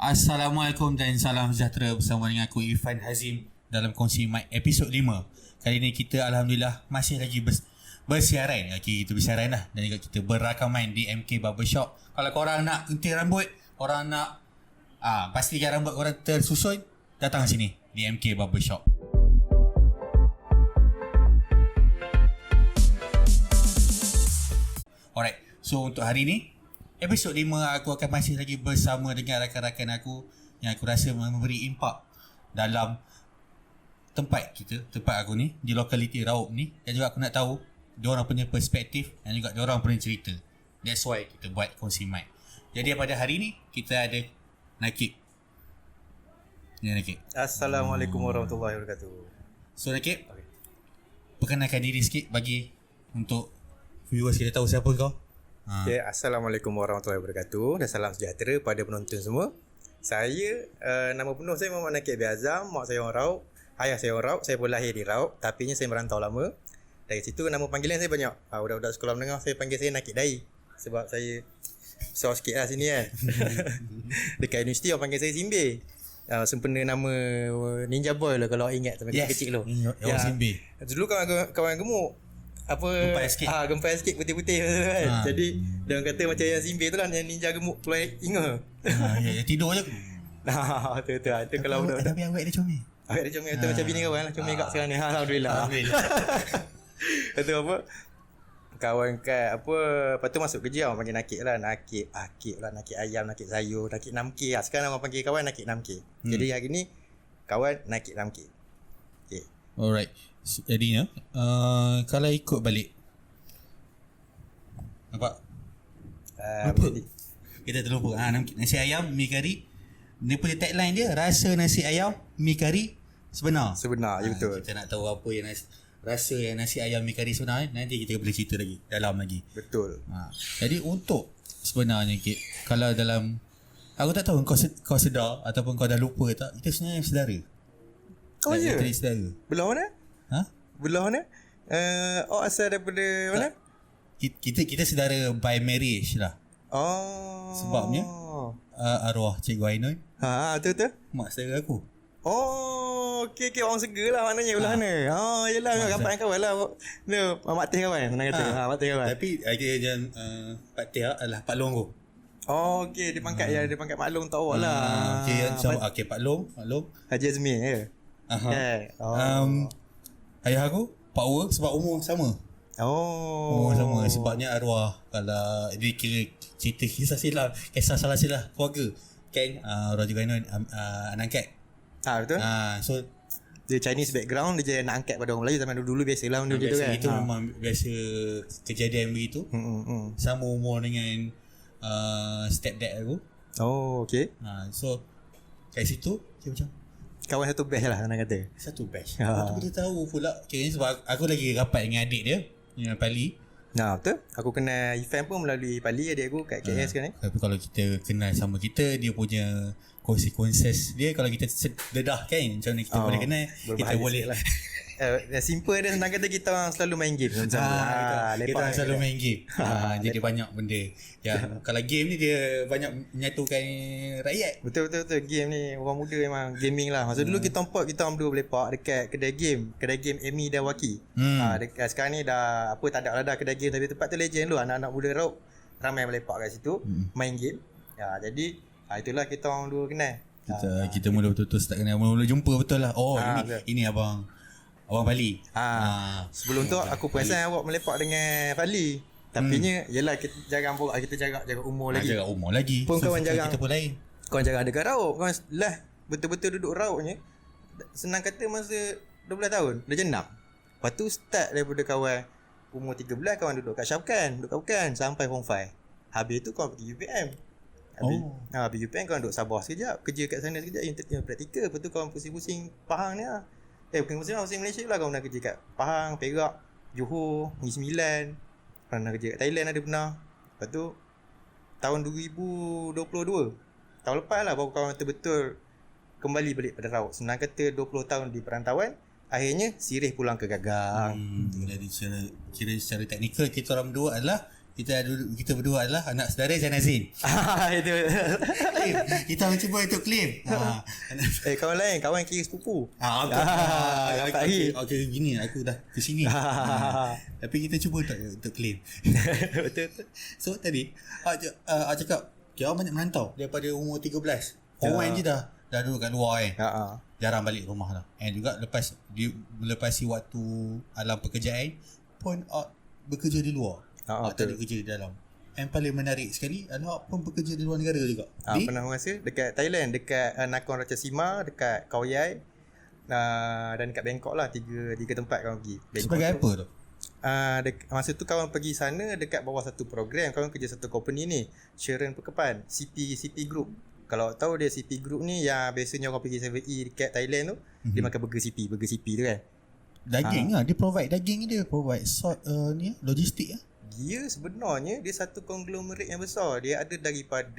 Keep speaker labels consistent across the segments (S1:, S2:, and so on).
S1: Assalamualaikum dan salam sejahtera bersama dengan aku Irfan Hazim dalam Kongsi Mic episod 5. Kali ni kita Alhamdulillah masih lagi bersiaran. Kita bersiaran lah. Dan juga kita berrakaman di MK Barbershop. Kalau korang nak gunting rambut, korang nak pastikan rambut korang tersusun, datang sini di MK Barbershop. Alright, so untuk hari ni episod 5 aku akan masih lagi bersama dengan rakan-rakan aku yang aku rasa memberi impak dalam tempat aku ni di lokaliti Raub ni, dan juga aku nak tahu diorang punya perspektif dan juga diorang punya cerita. That's why kita buat Kongsi Mic. Jadi pada hari ni kita ada Nakib. Ya Nakib.
S2: Assalamualaikum warahmatullahi wabarakatuh.
S1: So Nakib, perkenalkan diri sikit bagi untuk viewers kita tahu siapa kau.
S2: Okay, Assalamualaikum warahmatullahi wabarakatuh dan salam sejahtera pada penonton semua. Saya, nama penuh saya Muhammad Nakib bin Azam, mak saya orang Raub, ayah saya orang Raub, saya pun lahir di Raub, tapi saya merantau lama. Dari situ nama panggilan saya banyak. Budak-budak sekolah menengah saya panggil saya Nakib Dai sebab saya besar sikit lah sini kan. Dekat universiti orang panggil saya Simbe. Sempena nama Ninja Boy lah kalau ingat sampai kecil tu.
S1: Simbe.
S2: Dulu kawan gemuk. Gempai sikit putih-putih kan. Jadi dia orang kata macam yang Simbe tu lah, yang ninja gemuk keluar inga.
S1: Ya tidur je.
S2: Betul. Itu kalau budak.
S1: Tapi awak dia comel.
S2: Awak dia comel macam bini kawan lah, comel kat sekarang ni. Alhamdulillah. Itu apa? Kawan kat apa, lepas tu masuk kerja orang panggil Nakib lah. Nakib lah, Nakib ayam, Nakib sayur, Nakib 6K lah. Sekarang orang panggil kawan Nakib 6K. Jadi hari ni kawan Nakib 6K. Okay.
S1: Alright. Jadinya kalau ikut balik apa? Kita terlupa. Nasi ayam mi kari. Dia punya tagline dia, rasa nasi ayam mi kari sebenar.
S2: Ya betul.
S1: Kita nak tahu apa yang rasa yang nasi ayam mi kari sebenar, nanti kita boleh cerita lagi dalam lagi.
S2: Betul.
S1: Jadi untuk sebenarnya kalau dalam, aku tak tahu kau sedar ataupun kau dah lupa tak, kita sebenarnya saudara.
S2: Oh ya?
S1: Kita saudara.
S2: Belah mana? Belah mana? Asal daripada mana?
S1: Kita saudara by marriage lah.
S2: Oh.
S1: Sebabnya arwah Cikgu Ainun.
S2: Betul.
S1: Mak saudara aku.
S2: Oh, okey orang seger lah maknanya belah mana. Yelah rapat dengan kawan lah. Dia mak teh kawan senang kata. Mak teh kawan.
S1: Tapi dia Pak Teh adalah Pak Long tu.
S2: Oh, okey dia pangkat dia pangkat Mak Long tak awak lah.
S1: Okey Pak Long.
S2: Haji Azmi ya.
S1: Ayah aku power sebab umur sama. Umur sama sebabnya arwah, kalau dia kira cerita kisah salah silah keluarga kan, arwah juga anak angkat.
S2: Betul.
S1: So
S2: dia Chinese background, dia jadi anak angkat pada orang Melayu zaman dulu biasalah benda gitu kan.
S1: Itu memang biasa kejadian begitu. Sama umur dengan stepdad aku.
S2: Oh okey.
S1: So kat situ dia macam
S2: kawan satu batch lah nak kata.
S1: Satu batch. Lepas tu kita tahu pula sebab aku lagi rapat dengan adik dia, dengan Pali.
S2: Betul. Aku kenal Ifan pun melalui Pali, adik aku kat KS sekarang ni.
S1: Tapi kalau kita kenal sama kita, dia punya consequences dia, kalau kita dedah kan macam mana kita boleh kenal, kita boleh lah.
S2: Simple dia, senang kata kita orang selalu main game
S1: kita orang selalu main game. Jadi banyak benda yang kalau game ni dia banyak menyatukan rakyat.
S2: Betul. Game ni orang muda memang gaming lah. Masa dulu kita orang berdua berlepak dekat kedai game Amy dan Waki. Sekarang ni dah tak ada lah dah kedai game, tapi tempat tu legend dulu. Anak-anak muda Raub ramai berlepak kat situ main game. Jadi itulah kita orang dua kenal.
S1: Kita mula betul-betul start kenal, mula jumpa betul lah. Ini abang Fali.
S2: Sebelum tu aku perasan awak melepak dengan Fali. Tapi yelah kita jarang jaga umur lagi.
S1: Jaga umur lagi.
S2: Pun kawan jarang.
S1: Kita pun lain.
S2: Kawan jarang dekat Raub. Kawan lah betul-betul duduk Raubnya. Senang kata masa 12 tahun dah jenam. Lepas tu start daripada kawan umur 13 kawan duduk kat Syafkan, duduk kat Bukan sampai form 5. Habis tu kawan pergi UPM. Habis UPM kawan duduk Sabah sekejap, kerja kat sana sekejap, praktikal. Lepas tu kawan pusing-pusing Pahang ni lah. Bukan pusing Malaysia lah, kawan pernah kerja kat Pahang, Perak, Johor, Negeri Sembilan. Pernah kerja kat Thailand ada pernah. Lepas tu tahun 2022, tahun lepas lah, baru kawan betul-betul kembali balik pada Raub. Senang kata 20 tahun di perantauan, akhirnya sirih pulang ke Gagang.
S1: Jadi secara teknikal kita orang berdua adalah kita berdua adalah anak saudara Zain Azin.
S2: Itu.
S1: Kita mencuba untuk claim.
S2: Kawan lain, kawan kira sepupu.
S1: Okay, gini aku dah ke sini. Tapi kita cuba untuk claim.
S2: Betul.
S1: So tadi awak cakap kira banyak merantau daripada umur 13. Orang je dah duduk kat luar kan. Jarang balik rumah dah. And juga lepas dia melepasi waktu alam pekerjaan pun bekerja di luar. Tak ada kerja di dalam. And paling menarik sekali adalah pun bekerja di luar negara juga.
S2: Pernah rasa dekat Thailand, dekat Nakhon Ratchasima, dekat Khao Yai, dan dekat Bangkok lah. Tiga tempat kawan pergi. Bangkok
S1: Sebagai apa tu?
S2: Masa tu kawan pergi sana dekat bawah satu program. Kawan kerja satu company ni, Sharon Perkepan, CP Group. Kalau tahu dia CP Group ni yang biasanya orang pergi 7E dekat Thailand tu, dia makan burger CP tu kan. Daging
S1: lah, dia provide daging, dia provide sort logistik lah.
S2: Dia sebenarnya dia satu konglomerat yang besar. Dia ada daripada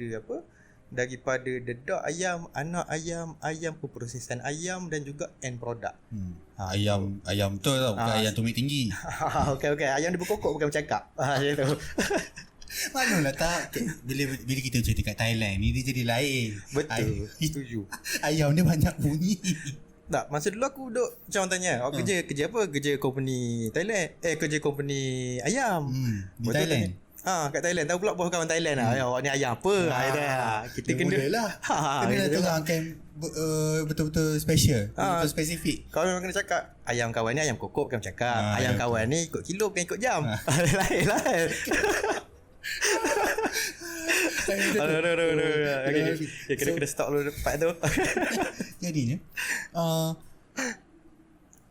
S2: dedak ayam, anak ayam, ayam pemprosesan ayam dan juga end product.
S1: Ayam betul tau, bukan ayam tumit tinggi.
S2: Okey, ayam dia berkokok bukan bercakap. Macam tu.
S1: Malulah tak, bila kita cerita kat Thailand ni dia jadi lain.
S2: Betul, setuju.
S1: Ayam dia banyak bunyi.
S2: Tak, masa dulu aku duduk macam orang tanya, awak kerja apa? Kerja company Thailand. Kerja company ayam.
S1: Di Thailand.
S2: Kat Thailand. Tahu pula bos kawan Thailand lah. Awak ni ayam apa? Kita kena
S1: lah. Kena terangkan betul-betul special, betul spesifik.
S2: Kau memang kena cakap ayam kawan ni ayam kokok bukan cakap. Ayam kawan ni ikut kilo bukan ikut jam. Lain lah. Kena stop dulu part tu.
S1: Jadinya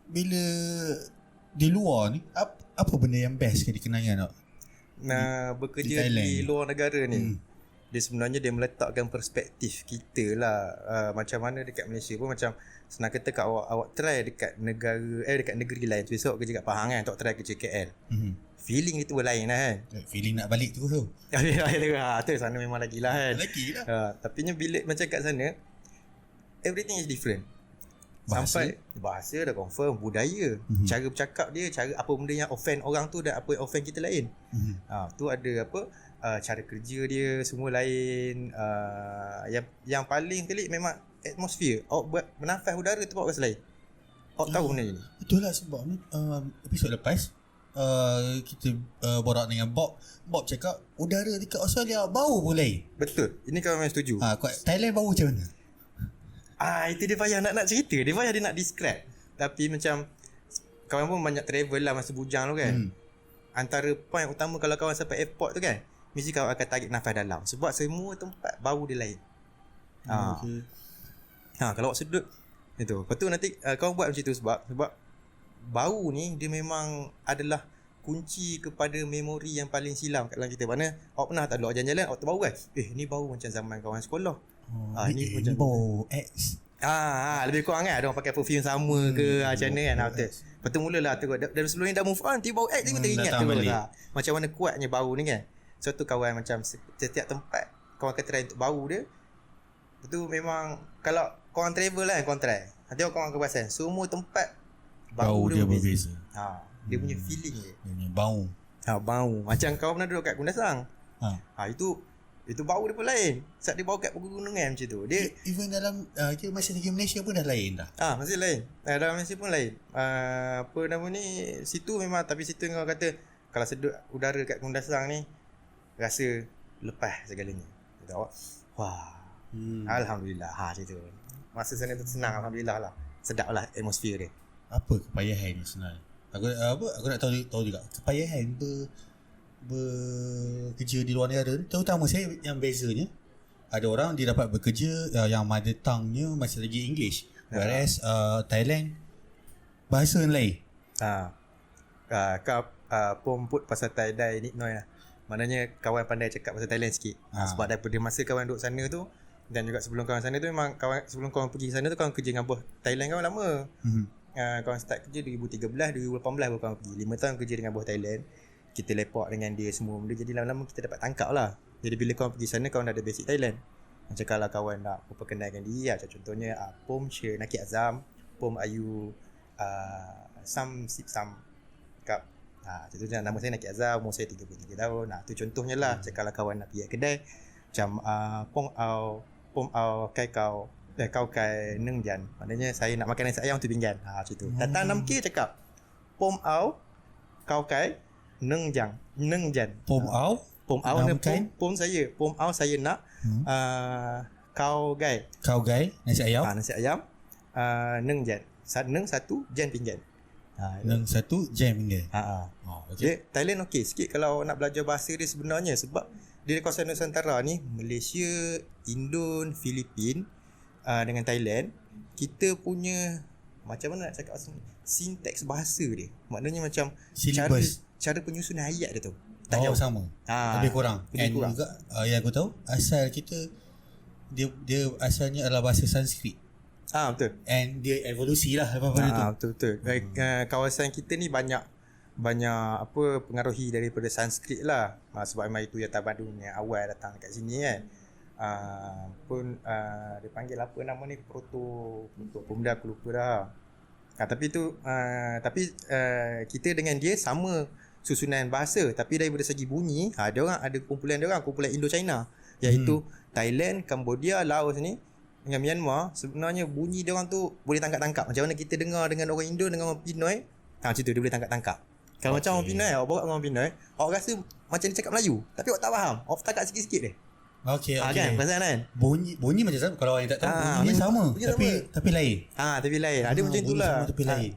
S1: bila di luar ni apa benda yang best ke dikenangan tak?
S2: Bekerja di luar negara ni, dia sebenarnya dia meletakkan perspektif kita lah. Macam mana dekat Malaysia pun macam senang kata kat awak try dekat negeri lain. Besok kerja kat Pahang kan, tak try kerja KL. Feeling itu lain lah kan.
S1: Feeling nak balik tu tu.
S2: Tu sana memang lagi lah kan. Tapi bila macam kat sana, everything is different. Sampai bahasa dah confirm, budaya, cara bercakap dia, cara apa benda yang offend orang tu dan apa yang offend kita lain. Tu ada cara kerja dia semua lain. Yang paling kali memang atmosphere. Awak buat bernafas udara tu awak rasa lain. Awak tahu benda ni.
S1: Betul lah, sebab ni episod lepas kita borak dengan Bob cakap udara dekat Australia bau pun lain.
S2: Betul. Ini kawan memang setuju.
S1: Thailand bau macam mana?
S2: Itu dia payah nak cerita. Dia payah dia nak describe. Tapi macam kawan pun banyak travel lah masa bujang tu kan. Antara point utama kalau kawan sampai airport tu kan, mesti kawan akan tarik nafas dalam. Sebab semua tempat bau dia lain. Kalau awak sedut itu. Lepas tu nanti kawan buat macam tu sebab bau ni dia memang adalah kunci kepada memori yang paling silam kat dalam kita. Mana awak pernah tak duduk jalan-jalan, awak terbau kan? Ni bau macam zaman kawan sekolah. Ni macam
S1: bau X.
S2: Lebih kurang kan, ada orang pakai perfume sama ke macam mana kan. Lepas tu mulalah tu dari sebelum ni dah move on, tiba bau X tiba teringat tu macam mana kuatnya bau ni kan. So tu kawan macam setiap tempat kawan akan try untuk bau dia. Lepas tu memang kalau korang travel lah, korang try, nanti korang akan perasan semua tempat bau dia berbeza. Dia punya feeling dia.
S1: Dia punya bau.
S2: Bau. Macam kau pernah duduk kat Kundasang. Itu bau dia pun lain. Saat dia bau kat pegunungan macam tu. Dia
S1: even dalam dia masih lagi Malaysia pun dah lain dah.
S2: Masih lain. Dalam Malaysia pun lain. Apa nama ni, situ memang, tapi situ kau kata kalau sedut udara kat Kundasang ni rasa lepas segalanya. Kita wah. Alhamdulillah. Macam tu. Masa sana tu senang, alhamdulillah lah. Sedap lah atmosphere dia.
S1: Apa kepayahan ni sebenarnya? Aku nak tahu juga kepayahan bekerja di luar negara, terutama saya yang bezanya ada orang dia dapat bekerja yang mother tongue-nya masih lagi English, whereas Thailand bahasa lain.
S2: Pun put pasal Thai Dai Nick Noi lah. Maknanya kawan pandai cakap pasal Thailand sikit. Sebab daripada masa kawan duduk sana tu dan juga sebelum kawan sana tu, memang sebelum kawan pergi sana tu kawan kerja dengan bos Thailand kawan lama. Kawan start kerja 2013, 2018 baru kawan pergi. 5 tahun kerja dengan bos Thailand. Kita lepak dengan dia semua benda, jadi lama-lama kita dapat tangkap lah. Jadi bila kawan pergi sana, kawan dah ada basic Thailand. Macam kalau kawan nak memperkenalkan diri, macam contohnya Pom Che Nakit Azam, Pom Ayu Sam Sip Sam Kap Contoh nama saya Nakib Azhar, umur saya 33 tahun. Tu contohnya lah. Kalau kawan nak pergi kedai macam pom au kai kau kai neng jan. Maknanya saya nak makan nasi ayam tu pinggan. Macam tu. Datang 6K cakap pom au kau kai neng jan.
S1: Pom au
S2: ni pom saya. Pom au saya nak kau gai
S1: nasi ayam.
S2: Nasi ayam. Neng jan. Neng satu jan pinggan.
S1: Neng satu jam pinggan.
S2: Okay. Thailand okey sikit kalau nak belajar bahasa dia sebenarnya, sebab dia di kawasan Nusantara ni, Malaysia, Indon, Filipin dengan Thailand, kita punya macam mana nak cakap sinteks bahasa dia. Maknanya macam cara penyusunan ayat dia tu tak jauh
S1: sama. Lebih kurang. Juga yang aku tahu asal kita dia asalnya adalah bahasa Sanskrit.
S2: Betul.
S1: And dia evolusi lah lepas tu.
S2: Betul. Kawasan kita ni banyak pengaruhi daripada Sanskrit lah. Sebab memang itu yang tamadun yang awal datang kat sini kan. Dia panggil apa nama ni, proto benda aku lupa dah. Tapi kita dengan dia sama susunan bahasa, tapi daripada segi bunyi, dia orang ada kumpulan Indo-China, iaitu Thailand, Cambodia, Laos ni dengan Myanmar. Sebenarnya bunyi dia orang tu boleh tangkap-tangkap. Macam mana kita dengar dengan orang Indo dengan orang Pinoy, macam tu dia boleh tangkap-tangkap. Kalau macam orang Pinoy, awak bawa orang Pinoy, awak rasa macam dia cakap Melayu, tapi awak tak faham. Awak tangkap sikit-sikit dia.
S1: Okey.
S2: Kan? Perasaan kan?
S1: Bunyi macam sama. Kalau orang yang tak tahu, bunyi sama. Tapi lain.
S2: Tapi lain. Ada macam itulah.
S1: Tapi lain.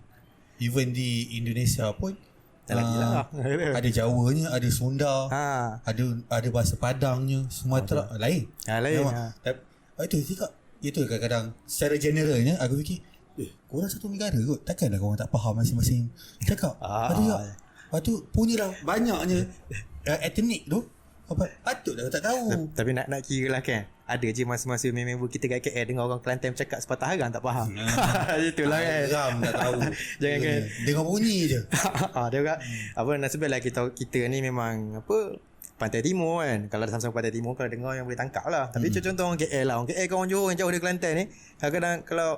S1: Even di Indonesia pun
S2: lagi lah.
S1: ada Jawanya, ada Sunda, ada bahasa Padangnya, Sumatera lain.
S2: Lain.
S1: Itu cakap. Itu kadang-kadang secara generalnya aku fikir, korang satu negara kot, takkanlah korang tak faham masing-masing cakap. Lepas tu punyalah banyaknya etnik tu. Patutlah tak tahu.
S2: Tapi nak kira lah kan, ada je masa-masa member kita kat KL dengar orang Kelantan bercakap sepatah harang tak faham. Itulah kan.
S1: Geram tak tahu.
S2: Jangan kan.
S1: Dengar bunyi je.
S2: Dia orang nasib baiklah kita ni memang Pantai Timur kan. Kalau sama-sama Pantai Timur, kalau dengar yang boleh tangkap lah. Tapi contoh orang KL lah. Orang KL ke orang Johor yang jauh dari Kelantan ni, kadang-kadang kalau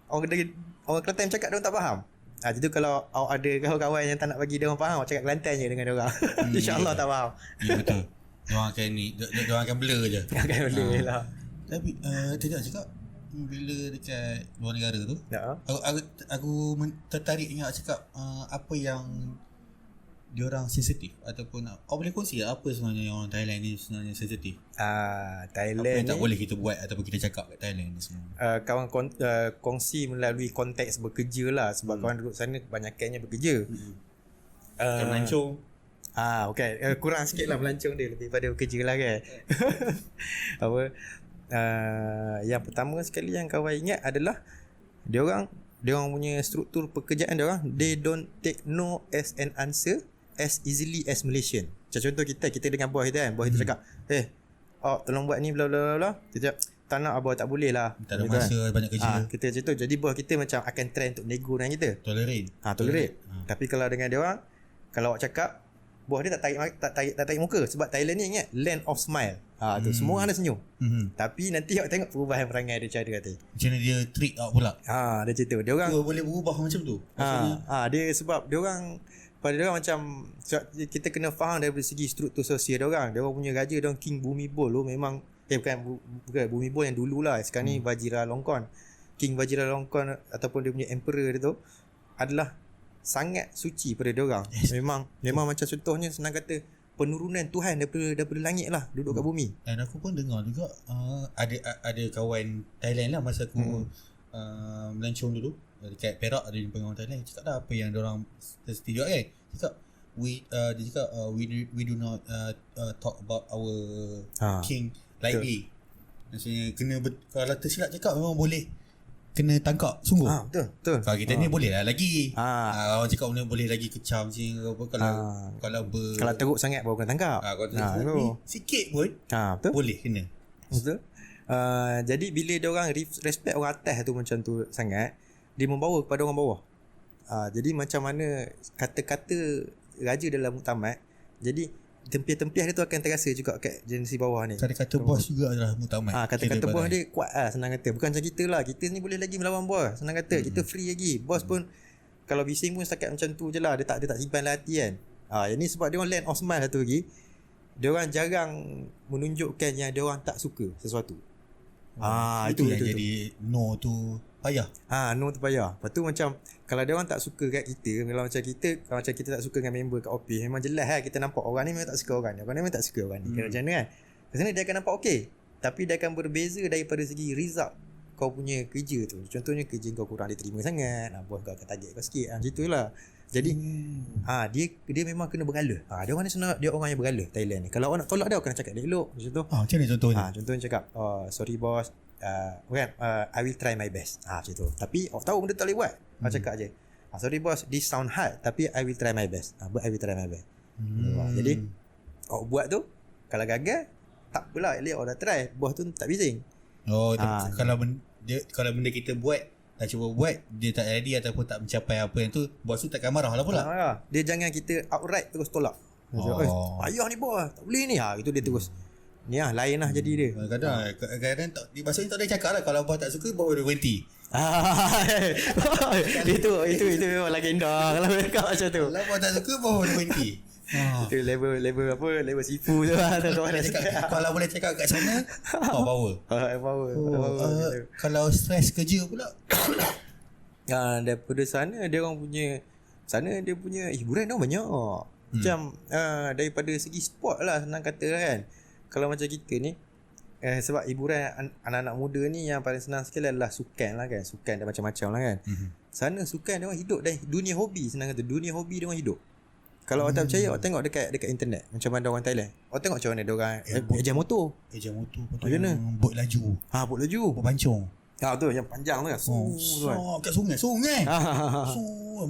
S2: orang Kelantan cakap dia orang tak faham. Jadi kalau awak ada kawan-kawan yang tak nak bagi dia orang faham, awak cakap Kelantan je dengan dia orang. InsyaAllah tak faham.
S1: Betul. Diorang akan blur je.
S2: Akan blur lah.
S1: Tapi tidak cakap bila dekat luar negara tu, aku tertarik ingat cakap apa yang diorang sensitif, ataupun awak boleh kongsi apa sebenarnya yang orang Thailand ni sebenarnya sensitif.
S2: Thailand
S1: apa yang tak boleh kita buat ataupun kita cakap kat Thailand ni semua.
S2: Kawan kongsi melalui konteks bekerja lah, sebab kawan duduk sana kebanyakannya bekerja.
S1: Melancong.
S2: Okay. Kurang sikit lah melancong dia, lebih pada bekerja lah kan. Yang pertama sekali yang kawan ingat adalah dia orang punya struktur pekerjaan dia orang, they don't take no as an answer as easily as Malaysian. Macam contoh kita dengan bos kita kan, bos kita cakap tolong buat ni bla bla bla, kita cakap tak nak abang, tak boleh lah,
S1: tak ada masa kan? Banyak kerja.
S2: Kita macam tu. Jadi bos kita macam akan try untuk nego dengan kita, tolerate. Tapi kalau dengan dia orang, kalau awak cakap, bos dia tak tarik muka. Sebab Thailand ni ingat land of smile. Tu semua orang dah senyum. Tapi nanti awak tengok perubahan perangai dia cara kata.
S1: Macam mana dia treat awak pula.
S2: Dia cerita dia orang
S1: boleh berubah macam tu.
S2: Dia sebab dia orang, pada dia orang macam, kita kena faham daripada segi struktur sosial dia orang. Dia orang punya raja, dia orang King Bhumibol tu memang bukan Bhumibol yang dulu lah. Sekarang ni Vajiralongkorn. King Vajiralongkorn ataupun dia punya emperor dia tu adalah sangat suci pada dia orang. Memang macam contohnya senang kata penurunan Tuhan daripada langit lah duduk kat bumi. Dan
S1: aku pun dengar juga ada kawan Thailand lah masa aku melancong dulu dekat Perak, ada jumpa orang Thailand cakap dah apa yang diorang sensitif kan. Cakap dia cakap we do not talk about our king lightly. Maksudnya kalau tersilap cakap memang boleh kena tangkap sungguh.
S2: Betul.
S1: Kalau kita ni boleh lah lagi. Orang cakap boleh lagi kecam macam apa, kalau
S2: teruk sangat baru kena tangkap.
S1: Kalau sikit pun
S2: betul.
S1: Boleh kena.
S2: Betul. Jadi bila dia orang respect orang atas tu macam tu sangat, dia membawa kepada orang bawah. Jadi macam mana kata-kata raja dalam muktamad, jadi tempiah-tempiah dia tu akan terasa juga kat generasi bawah ni.
S1: Kata-kata bos juga adalah muktamad.
S2: Kata-kata bos dia kuat lah, senang kata. Bukan macam kita lah, kita ni boleh lagi melawan bos, senang kata. Kita free lagi. Bos pun kalau bising pun setakat macam tu je lah. Dia tak simpan lah hati kan. Yang ni sebab dia orang land of smile satu lagi. Dia orang jarang menunjukkan yang dia orang tak suka sesuatu.
S1: Itu yang jadi no tu payah.
S2: No tu payah. Lepas tu macam kalau dia orang tak suka kat kita, kalau macam kita tak suka dengan member kat office, memang jelas lah kita nampak orang ni memang tak suka orang ni. Orang ni memang tak suka orang ni. Macam mana kan? Kat sana dia akan nampak okey. Tapi dia akan berbeza daripada segi result kau punya kerja tu. Contohnya kerja kau kurang diterima sangat, bos kau akan target kau sikit. Macam itulah. Jadi dia memang kena bergalah. Dia orang ni sebenarnya dia orang yang bergalah Thailand ni. Kalau orang nak tolak dia, kena cakap elok macam tu.
S1: Macam ni contohnya?
S2: Contohnya cakap, sorry boss, I will try my best. Macam tu. Tapi tahu benda tak boleh buat. Cakap je, sorry boss, this sound hard, tapi I will try my best. But I will try my best. Jadi buat tu, kalau gagal, tak apalah, at least dah try. Bos tu tak bising.
S1: Kalau benda kita buat, dah cuba buat, dia tak jadi ataupun tak mencapai apa yang tu, bos tu takkan marah lah pula.
S2: Dia jangan kita outright terus tolak. Payah ni bos, tak boleh ni. Itu dia terus ni lain lah jadi dia.
S1: Kadang-kadang maksudnya tak boleh cakap lah. Kalau bos tak suka, bos boleh berhenti.
S2: Itu memang legenda kalau cakap macam tu.
S1: Kalau bos tak suka, bos boleh berhenti.
S2: Itu level sifu tu lah.
S1: Kalau boleh cakap kat sana, power. Kalau stres kerja pula,
S2: daripada sana dia punya hiburan dia banyak. Macam daripada segi sport lah, senang kata kan. Kalau macam kita ni, sebab hiburan anak-anak muda ni yang paling senang sekali adalah sukan lah kan. Sukan dia macam-macam lah kan. Sana sukan dia orang hidup dan dunia hobi, senang kata dunia hobi dia orang hidup. Kalau awak tak percaya, awak tengok dekat internet macam mana orang Thailand. Awak tengok macam mana dia orang ejam motor.
S1: Macam mana? Bot laju.
S2: Bot laju.
S1: Bot pancung.
S2: Tu yang panjang tu kan.
S1: Kat sungai.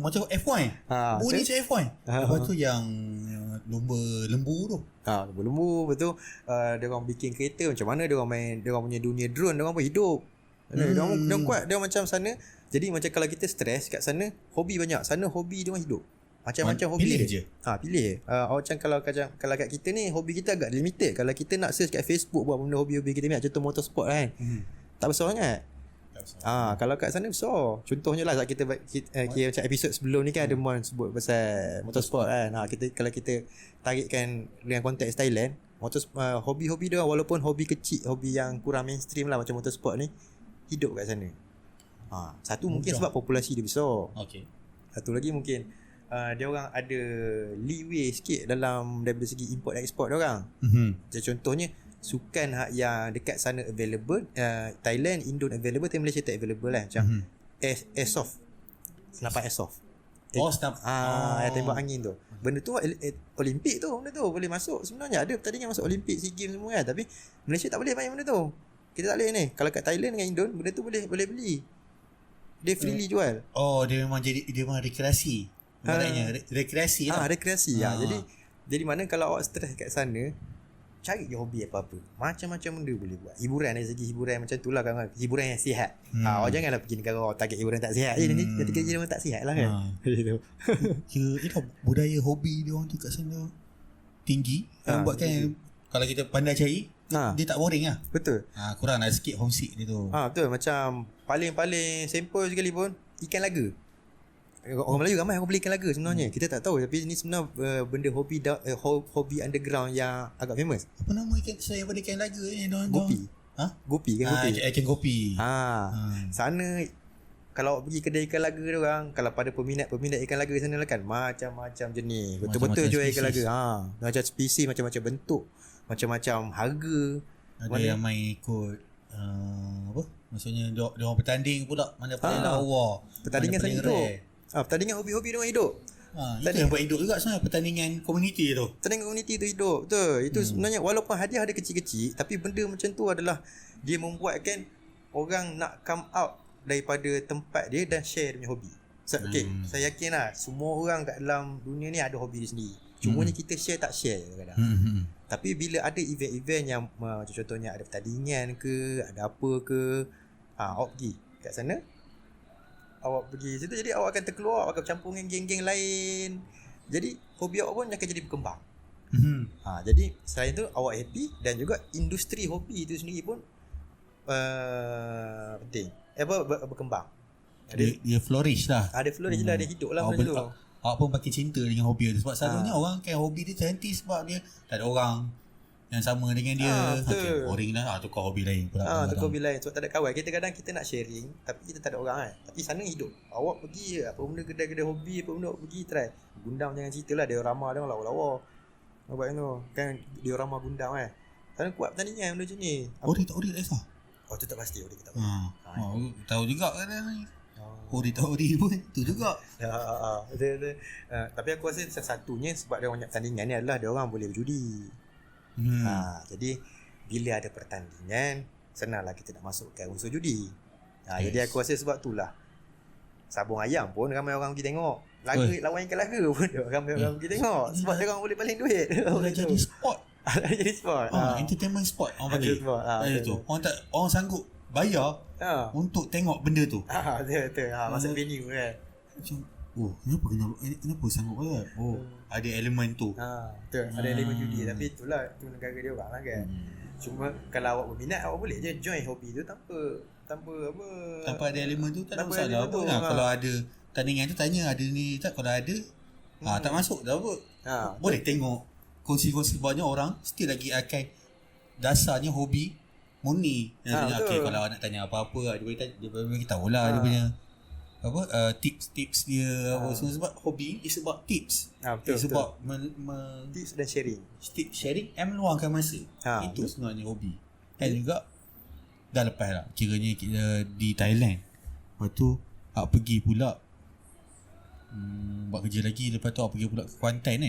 S1: Macam F1. Bunyi macam F1. Lepas tu yang lumba lembu tu.
S2: Lembu betul. Dia orang bikin kereta, macam mana dia orang main, dia orang punya dunia drone, dia orang pun hidup. Dia orang kuat, dia macam sana. Jadi macam kalau kita stres kat sana, hobi banyak. Sana hobi dia orang hidup. Macam-macam hobi
S1: pilih
S2: dia.
S1: je.
S2: Pilih. Macam kalau kat kita ni, hobi kita agak limited. Kalau kita nak search kat Facebook buat benda hobi-hobi kita ni, contoh motorsport kan. Tak besar sangat. Kalau kat sana besar. Contohnya lah kita macam episod sebelum ni kan ada Mon sebut pasal motorsport kan. Kalau kita tarikkan dengan konteks Thailand, hobi-hobi dia walaupun hobi kecil, hobi yang kurang mainstream lah macam motorsport ni, hidup kat sana. Satu mungkin sebab populasi dia besar. Satu lagi mungkin dia orang ada leeway sikit dalam daripada segi import dan export dia orang. Contohnya sukan yang dekat sana available, Thailand, Indo available, tapi Malaysia tak available lah. Macam airsoft, senapan airsoft. Tembak angin tu. Benda tu Olimpik tu, benda tu boleh masuk sebenarnya. Ada pertandingan masuk Olimpik, SEA Games semua kan. Tapi Malaysia tak boleh main benda tu. Kita tak boleh ni. Kalau kat Thailand dengan Indo, benda tu boleh beli. Dia freely jual.
S1: Dia memang rekreasi. Rekreasi lah.
S2: Rekreasi. Jadi mana kalau awak stres kat sana, cari je hobi apa-apa. Macam-macam benda boleh buat. Hiburan dari segi hiburan macam tu lah kan. Hiburan yang sihat. Awak janganlah pergi negara awak target hiburan tak sihat. Nanti kerja dia tak sihat lah kan.
S1: Budaya hobi dia orang tu kat sana tinggi. Buatkan kalau kita pandai cari, dia tak boring lah.
S2: Betul.
S1: Kurang lah sikit homesick dia tu.
S2: Betul. Macam paling simple sekali pun, ikan laga. Orang Melayu ramai orang beli ikan laga sebenarnya. Kita tak tahu, tapi ni sebenarnya benda hobi underground yang agak famous.
S1: Apa nama ikan saya pada ikan laga ni?
S2: Gopi. Gopi kan gopi.
S1: Ikan gopi.
S2: Sana kalau awak pergi kedai ikan laga dia orang, kalau pada peminat ikan laga sana lah kan, macam-macam jenis. Betul-betul jual ikan laga. Macam spesies, macam-macam bentuk, macam-macam harga.
S1: Ada yang main ikut apa? Maksudnya dia orang bertanding pula, mana paling lawa.
S2: Pertandingan sana hidup. Pertandingan hobi-hobi dia orang hidup.
S1: Itu yang buat hidup juga sebenarnya, pertandingan komuniti tu.
S2: Pertandingan komuniti tu hidup. Betul. Itu sebenarnya walaupun hadiah ada kecil-kecil, tapi benda macam tu adalah dia membuatkan orang nak come out daripada tempat dia dan share dia punya hobi. Saya yakin lah semua orang kat dalam dunia ni ada hobi dia sendiri. Cumanya kita share tak share kadang. Tapi bila ada event-event yang macam contohnya ada pertandingan ke, ada apa ke, awak pergi kat sana, awak pergi situ, jadi awak akan terkeluar, awak akan bercampur dengan geng-geng lain. Jadi hobi awak pun akan jadi berkembang. Jadi selain tu awak happy, dan juga industri hobi itu sendiri pun penting berkembang.
S1: Dia flourish lah.
S2: Ada flourish lah, dia hidup lah benda tu.
S1: Awak pun makin cinta dengan hobi dia. Sebab selalunya orang kan hobi dia terhenti sebab dia tak ada orang yang sama dengan dia.
S2: Betul.
S1: Boring lah. Tukar hobi lain pula.
S2: Tukar hobi lain sebab tak ada kawan. Kita kadang kita nak sharing tapi kita tak ada orang kan. Tapi sana hidup. Awak pergi je, apa benda kedai-kedai hobi, apa benda awak pergi try. Gundam jangan cerita lah, diorama dia orang lawa-lawa. Nampak tu kan, diorama Gundam kan. Sana kuat pertandingan benda macam ni.
S1: Ori tak ori tak kisah.
S2: Oh tu tak pasti, dia tak pasti.
S1: Tahu juga kan ni. Ori tak ori pun tu juga.
S2: Betul. Tapi aku rasa salah satunya sebab dia banyak pertandingan ni adalah dia orang boleh berjudi. Jadi bila ada pertandingan, senanglah kita nak masukkan unsur judi. Jadi aku rasa sebab itulah Sabung Ayam pun ramai orang pergi tengok. Lawan yang laga pun ramai orang pergi tengok sebab dia orang boleh baling duit.
S1: Dah jadi sport.
S2: Jadi sport.
S1: Entertainment sport orang panggil. Itu. Orang sanggup bayar untuk tengok benda tu.
S2: Betul. Masuk venue kan.
S1: Macam kenapa sanggup bayar? Ada elemen tu.
S2: Betul. Ada elemen judi, tapi itulah tu negara dia orang lah kan. Cuma kalau awak berminat, awak boleh je join hobi tu tanpa ada elemen tu, tak ada masalah pun. Kalau ada tandingan tu tanya ada ni tak, kalau ada tak masuk dah apa. Boleh tengok kongsi-kongsi banyak orang still lagi akan dasarnya hobi murni. Okay, kalau awak nak tanya apa-apa dia bagi tahulah dia punya tips dia apa semua, sebab hobi is about tips. Betul.
S1: It's about
S2: tips dan sharing.
S1: Sharing and meluangkan masa. Itu sebenarnya hobi. Dan juga dah lepas lah kiranya kita di Thailand. Lepas tu pergi pula buat kerja lagi. Lepas tu pergi pula ke Kuantan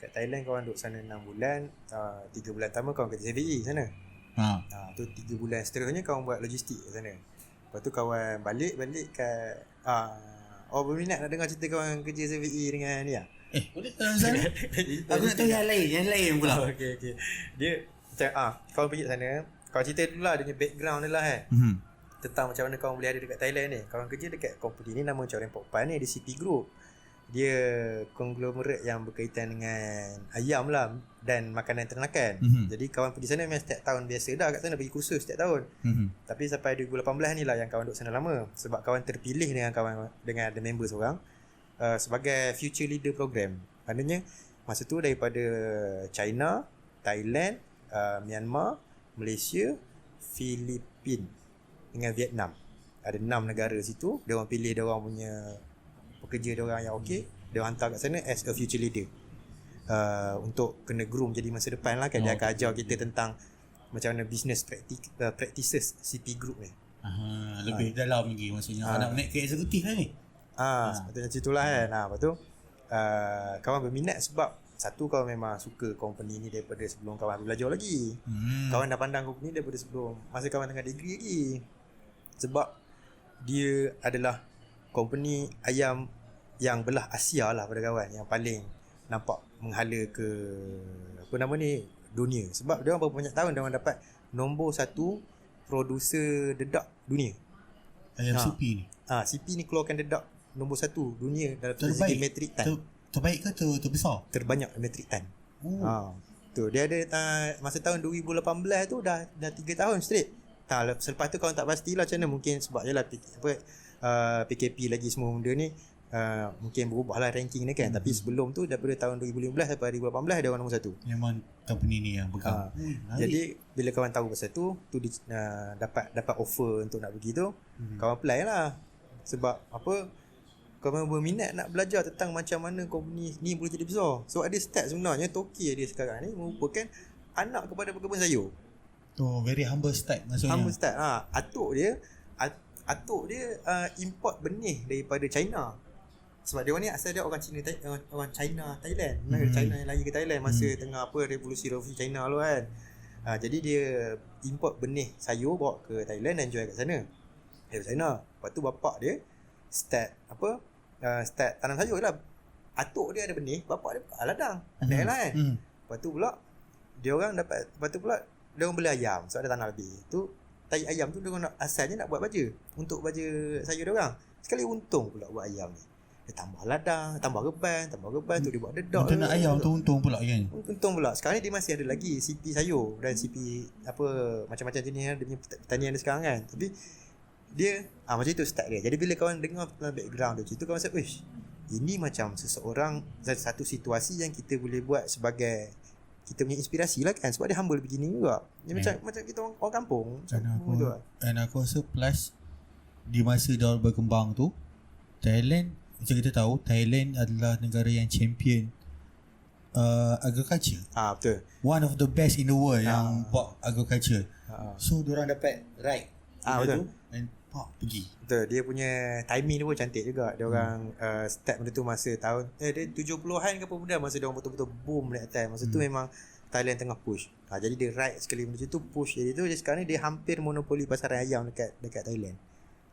S2: kat Thailand kawan duduk sana 6 bulan. 3 bulan pertama kawan kerja CVE sana. Tu 3 bulan seterusnya kawan buat logistik kat sana. Lepas tu kawan balik kat berminat nak dengar cerita kawan kerja CVE dengan ni lah.
S1: Boleh tahu sana. Aku nak tahu yang lain pula.
S2: Okay. Dia macam kawan pergi kat sana. Kawan cerita dulu lah dia punya background dia lah kan. Tentang macam mana kawan boleh ada dekat Thailand ni. Kawan kerja dekat company ni nama Coreng Pokpan ni, di CP Group. Dia konglomerat yang berkaitan dengan ayam lah dan makanan ternakan. Jadi kawan pergi sana memang setiap tahun biasa dah kat sana, pergi kursus setiap tahun. Tapi sampai 2018 ni lah yang kawan duduk sana lama. Sebab kawan terpilih dengan ada member seorang sebagai future leader program. Maknanya masa tu daripada China, Thailand, Myanmar, Malaysia, Filipin dengan Vietnam. Ada 6 negara situ. Dia orang pilih dia orang punya pekerja dia orang yang okey, dia orang hantar kat sana as a future leader. Untuk kena groom jadi masa depan lah kan. Dia akan ajar kita tentang macam mana business practices CP Group ni.
S1: Lebih dalam lagi maksudnya. Nak naik ke eksekutif lah ni.
S2: Sepatutnya macam itulah kan. Lepas tu kawan berminat sebab satu, kawan memang suka company ni daripada sebelum kawan belajar lagi. Kawan dah pandang company daripada sebelum masa kawan tengah degree lagi. Sebab dia adalah company ayam yang belah Asia lah pada kawan, yang paling nampak menghala ke dunia. Sebab dia orang berapa banyak tahun dia orang dapat nombor 1 producer dedak dunia.
S1: Ayam CP ni.
S2: CP ni keluarkan dedak nombor 1 dunia dalam segi metrik tan.
S1: Terbaik ke terbesar?
S2: Terbanyak metrik tan. Tu dia ada masa tahun 2018 tu dah 3 tahun straight. Selepas tu kawan tak pastilah macam mana, mungkin sebab jelah PKP lagi semua benda ni mungkin berubah lah ranking ni kan. Tapi sebelum tu daripada tahun 2015 sampai 2018 dia orang nombor 1.
S1: Memang company ni yang pegang.
S2: Jadi bila kawan tahu pasal tu dapat offer untuk nak pergi tu, kawan apply lah. Sebab kawan berminat nak belajar tentang macam mana company ni boleh jadi besar. So ada start sebenarnya Toki dia sekarang ni merupakan anak kepada pekebun sayur.
S1: Very humble start maksudnya.
S2: Humble start. Atuk dia import benih daripada China. Sebab dia orang ni asal dia orang China Thailand. China yang lagi ke Thailand masa tengah revolusi China tu kan. Jadi dia import benih sayur bawa ke Thailand dan jual kat sana. Dari China. Lepas tu bapak dia start tanam sayur lah. Atuk dia ada benih, bapak dia ladang. Ada lah kan. Lepas tu pula dia orang dia orang beli ayam sebab ada tanah lebih. Tu tai ayam tu dia orang asalnya nak buat baja untuk baja sayur dia orang. Sekali untung pula buat ayam ni. Dia tambah ladang, tambah reban tu dia buat dedak.
S1: Dia nak ayam tu untung pula kan.
S2: Untung pula. Sekarang ni dia masih ada lagi CP sayur dan CP macam-macam jenis dia punya pertanian dia sekarang kan. Tapi dia macam itu start dia. Jadi bila kawan dengar background dia cerita, kawan rasa, "Wish, ini macam seseorang, satu situasi yang kita boleh buat sebagai kita punya inspirasi lah kan, sebab dia humble begini juga. Dia macam kita orang kampung."
S1: Dan aku rasa plus di masa dia berkembang tu, Thailand, macam kita tahu, Thailand adalah negara yang champion agriculture.
S2: Betul.
S1: One of the best in the world yang buat agriculture. So diorang dapat right.
S2: Betul.
S1: And pergi.
S2: Betul. Dia punya timing dia pun cantik juga. Dia orang start benda tu masa tahun dia 70-an ke apa benda, masa dia orang betul-betul boom naik atas. Masa tu memang Thailand tengah push. Jadi dia right sekali benda tu push. Jadi tu sekarang ni dia hampir monopoli pasaran ayam dekat Thailand.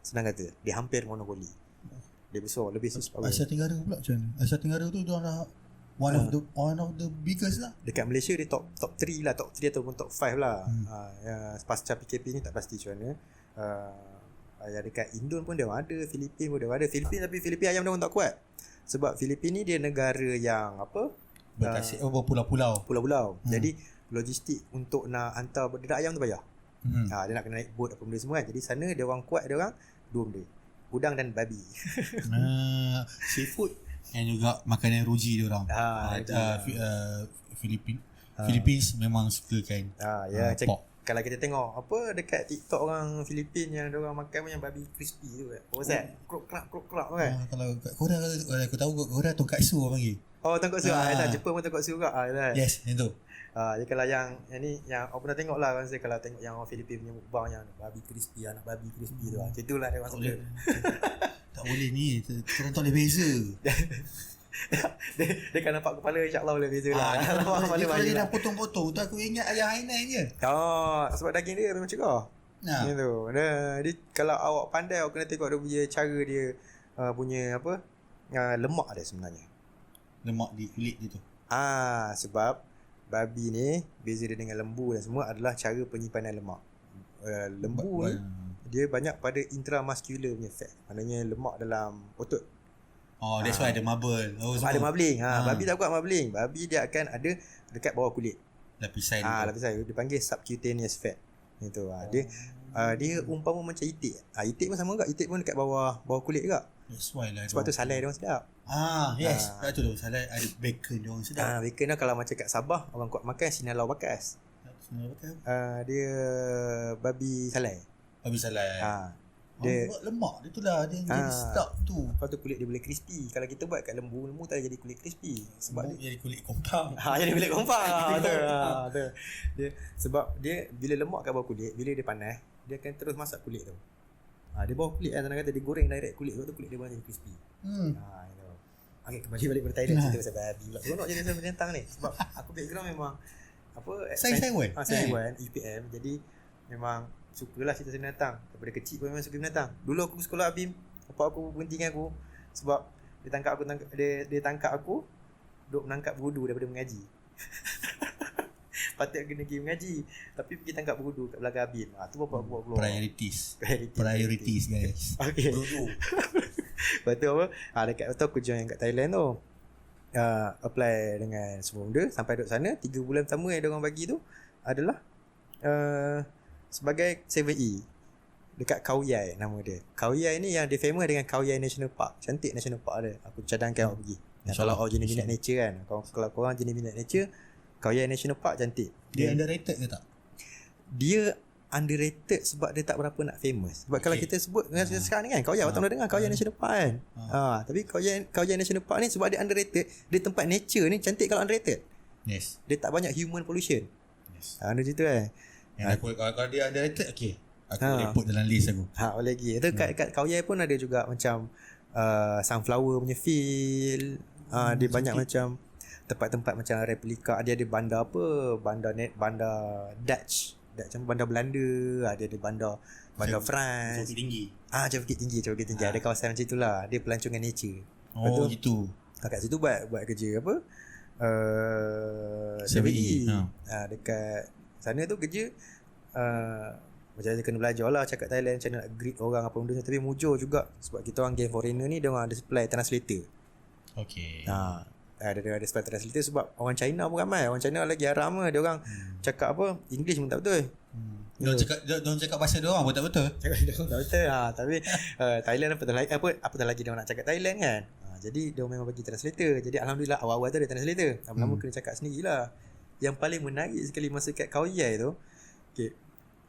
S2: Senang kata, dia hampir monopoli. Dia besar, lebih sebab
S1: Asia Tenggara pula macam mana? Asia Tenggara tu dia dah one of the biggest lah.
S2: Dekat Malaysia dia top 3 lah, top 3 ataupun top 5 lah. Pasca PKP ni tak pasti macam mana. Yang dekat Indon pun dia ada, Filipin pun dia ada. Tapi Filipin ayam dia pun tak kuat. Sebab Filipin ni dia negara yang berpulau-pulau. Jadi logistik untuk nak hantar dedak ayam tu payah. Dia nak kena naik boat apa benda semua kan. Jadi sana dia orang kuat, dia orang dua benda, udang dan babi.
S1: Seafood and juga makanan ruji dia orang. Philippines memang suka kan.
S2: Macam kalau kita tengok apa dekat TikTok orang Filipin yang dia orang makan yang babi crispy tu kan. Krok-krak kan.
S1: Kalau kat Korea aku tahu Korea tonkatsu orang panggil.
S2: Tonkatsu. Jepun pun tonkatsu juga.
S1: Yes, yang tu.
S2: Jadi kalau yang ni yang aku pernah tengok lah, kalau tengok yang orang Filipin punya mukbang yang babi crispy, anak babi crispy tu. Macam itulah dia orang suka.
S1: Tak boleh ni, kita tak boleh beza.
S2: Dia kan nampak kepala, insya-Allah boleh beza lah.
S1: Kalau dia dah potong-potong tu aku ingat ayam Hainan je.
S2: Sebab daging dia memang cerah. Gitu. Dia kalau awak pandai, awak kena tengok dia punya cara dia punya apa? Lemak dia sebenarnya.
S1: Lemak di kulit dia tu.
S2: Sebab babi ni beza dia dengan lembu dan semua adalah cara penyimpanan lemak. Lembu ni dia banyak pada intramuscular punya fat. Maknanya lemak dalam otot.
S1: That's why ada marble.
S2: Ada marbling. Babi tak kuat marbling. Babi dia akan ada dekat bawah kulit.
S1: Lapisan.
S2: Lapisan. Dia panggil subcutaneous fat. Itu. Dia umpama macam itik. Itik pun sama juga. Itik pun dekat bawah kulit juga.
S1: That's why lah.
S2: Sebab tu salai dia orang sedap.
S1: Yes. Tu salai ada bacon dia orang sedap.
S2: Bacon lah kalau macam kat Sabah orang kuat makan sinalau bakas. Dia babi salai.
S1: Babi salai.
S2: Dia
S1: buat lemak dia tu lah, dia jadi sedap tu.
S2: Lepas tu kulit dia boleh crispy. Kalau kita buat kat lembu tak jadi kulit crispy. Sebab
S1: dia jadi kulit kompang.
S2: Jadi kulit kompang. Dia sebab dia bila lemak kat bawah kulit, bila dia panas, dia akan terus masak kulit tu. Dia bawah kulit kan, senang kata dia goreng direct kulit tu, kulit dia pun jadi crispy. Okay, kembali balik pada Thailand, cerita pasal babi pula. Seronok je pasal binatang ni. Sebab aku background memang Saiwan EPM. Jadi memang sukalah cerita binatang. Daripada kecil pun memang suka binatang. Dulu aku sekolah Abim, bapak aku berhenti dengan aku sebab dia tangkap aku duk menangkap berudu daripada mengaji. Patut kena pergi mengaji, tapi pergi tangkap berudu kat belakang Abim. Tu bapak aku buat keluar.
S1: Priorities guys.
S2: Okay. Berudu. Lepas tu apa? Dekat tu aku join kat Thailand tu. Apply dengan semua benda. Sampai duduk sana 3 bulan pertama yang diorang bagi tu adalah sebagai 7E dekat Khao Yai nama dia. Khao Yai ni yang dia famous dengan Khao Yai National Park. Cantik National Park dia. Aku cadangkan awak pergi. Kalau awak jenis minat nature kan. Kalau korang jenis minat nature, Khao Yai National Park cantik.
S1: Dia underrated ke tak?
S2: Dia underrated sebab dia tak berapa nak famous. Sebab kalau kita sebut sekarang ni kan, Khao Yai awak tak pernah dengar Khao Yai National Park kan. Tapi Khao Yai National Park ni sebab dia underrated, dia tempat nature ni cantik kalau underrated.
S1: Yes.
S2: Dia tak banyak human pollution.
S1: Yes.
S2: Ada cerita kan.
S1: Kalau dia underrated, okay, aku boleh put dalam list aku.
S2: Boleh lagi. Itu kat Khao Yai pun ada juga macam sunflower punya field. Dia banyak macam tempat-tempat macam replika. Dia ada bandar apa? Bandar Dutch macam bandar Belanda. Dia ada bandar France.
S1: Bukit tinggi.
S2: Macam bukit tinggi. Ada kawasan macam itulah. Dia pelancongan nature.
S1: Gitu.
S2: Kat situ buat kerja apa?
S1: 7E.
S2: Dekat sana tu kerja macam mana kena belajar lah cakap Thailand, macam mana nak greet orang apa benda. Tapi mujur juga sebab kita orang game foreigner ni, dia orang ada supply translator.
S1: Okay.
S2: Ada supply translator sebab orang China pun ramai. Orang China lagi haram lah. Dia orang cakap apa English pun tak betul.
S1: Diorang cakap bahasa diorang pun tak betul.
S2: Tak betul. Tapi Thailand apa lagi dia nak cakap Thailand kan. Jadi dia memang bagi translator. Jadi alhamdulillah awal-awal tu ada translator. Lama-lama kena cakap sendirilah. Yang paling menarik sekali masa kat Khao Yai tu, okey,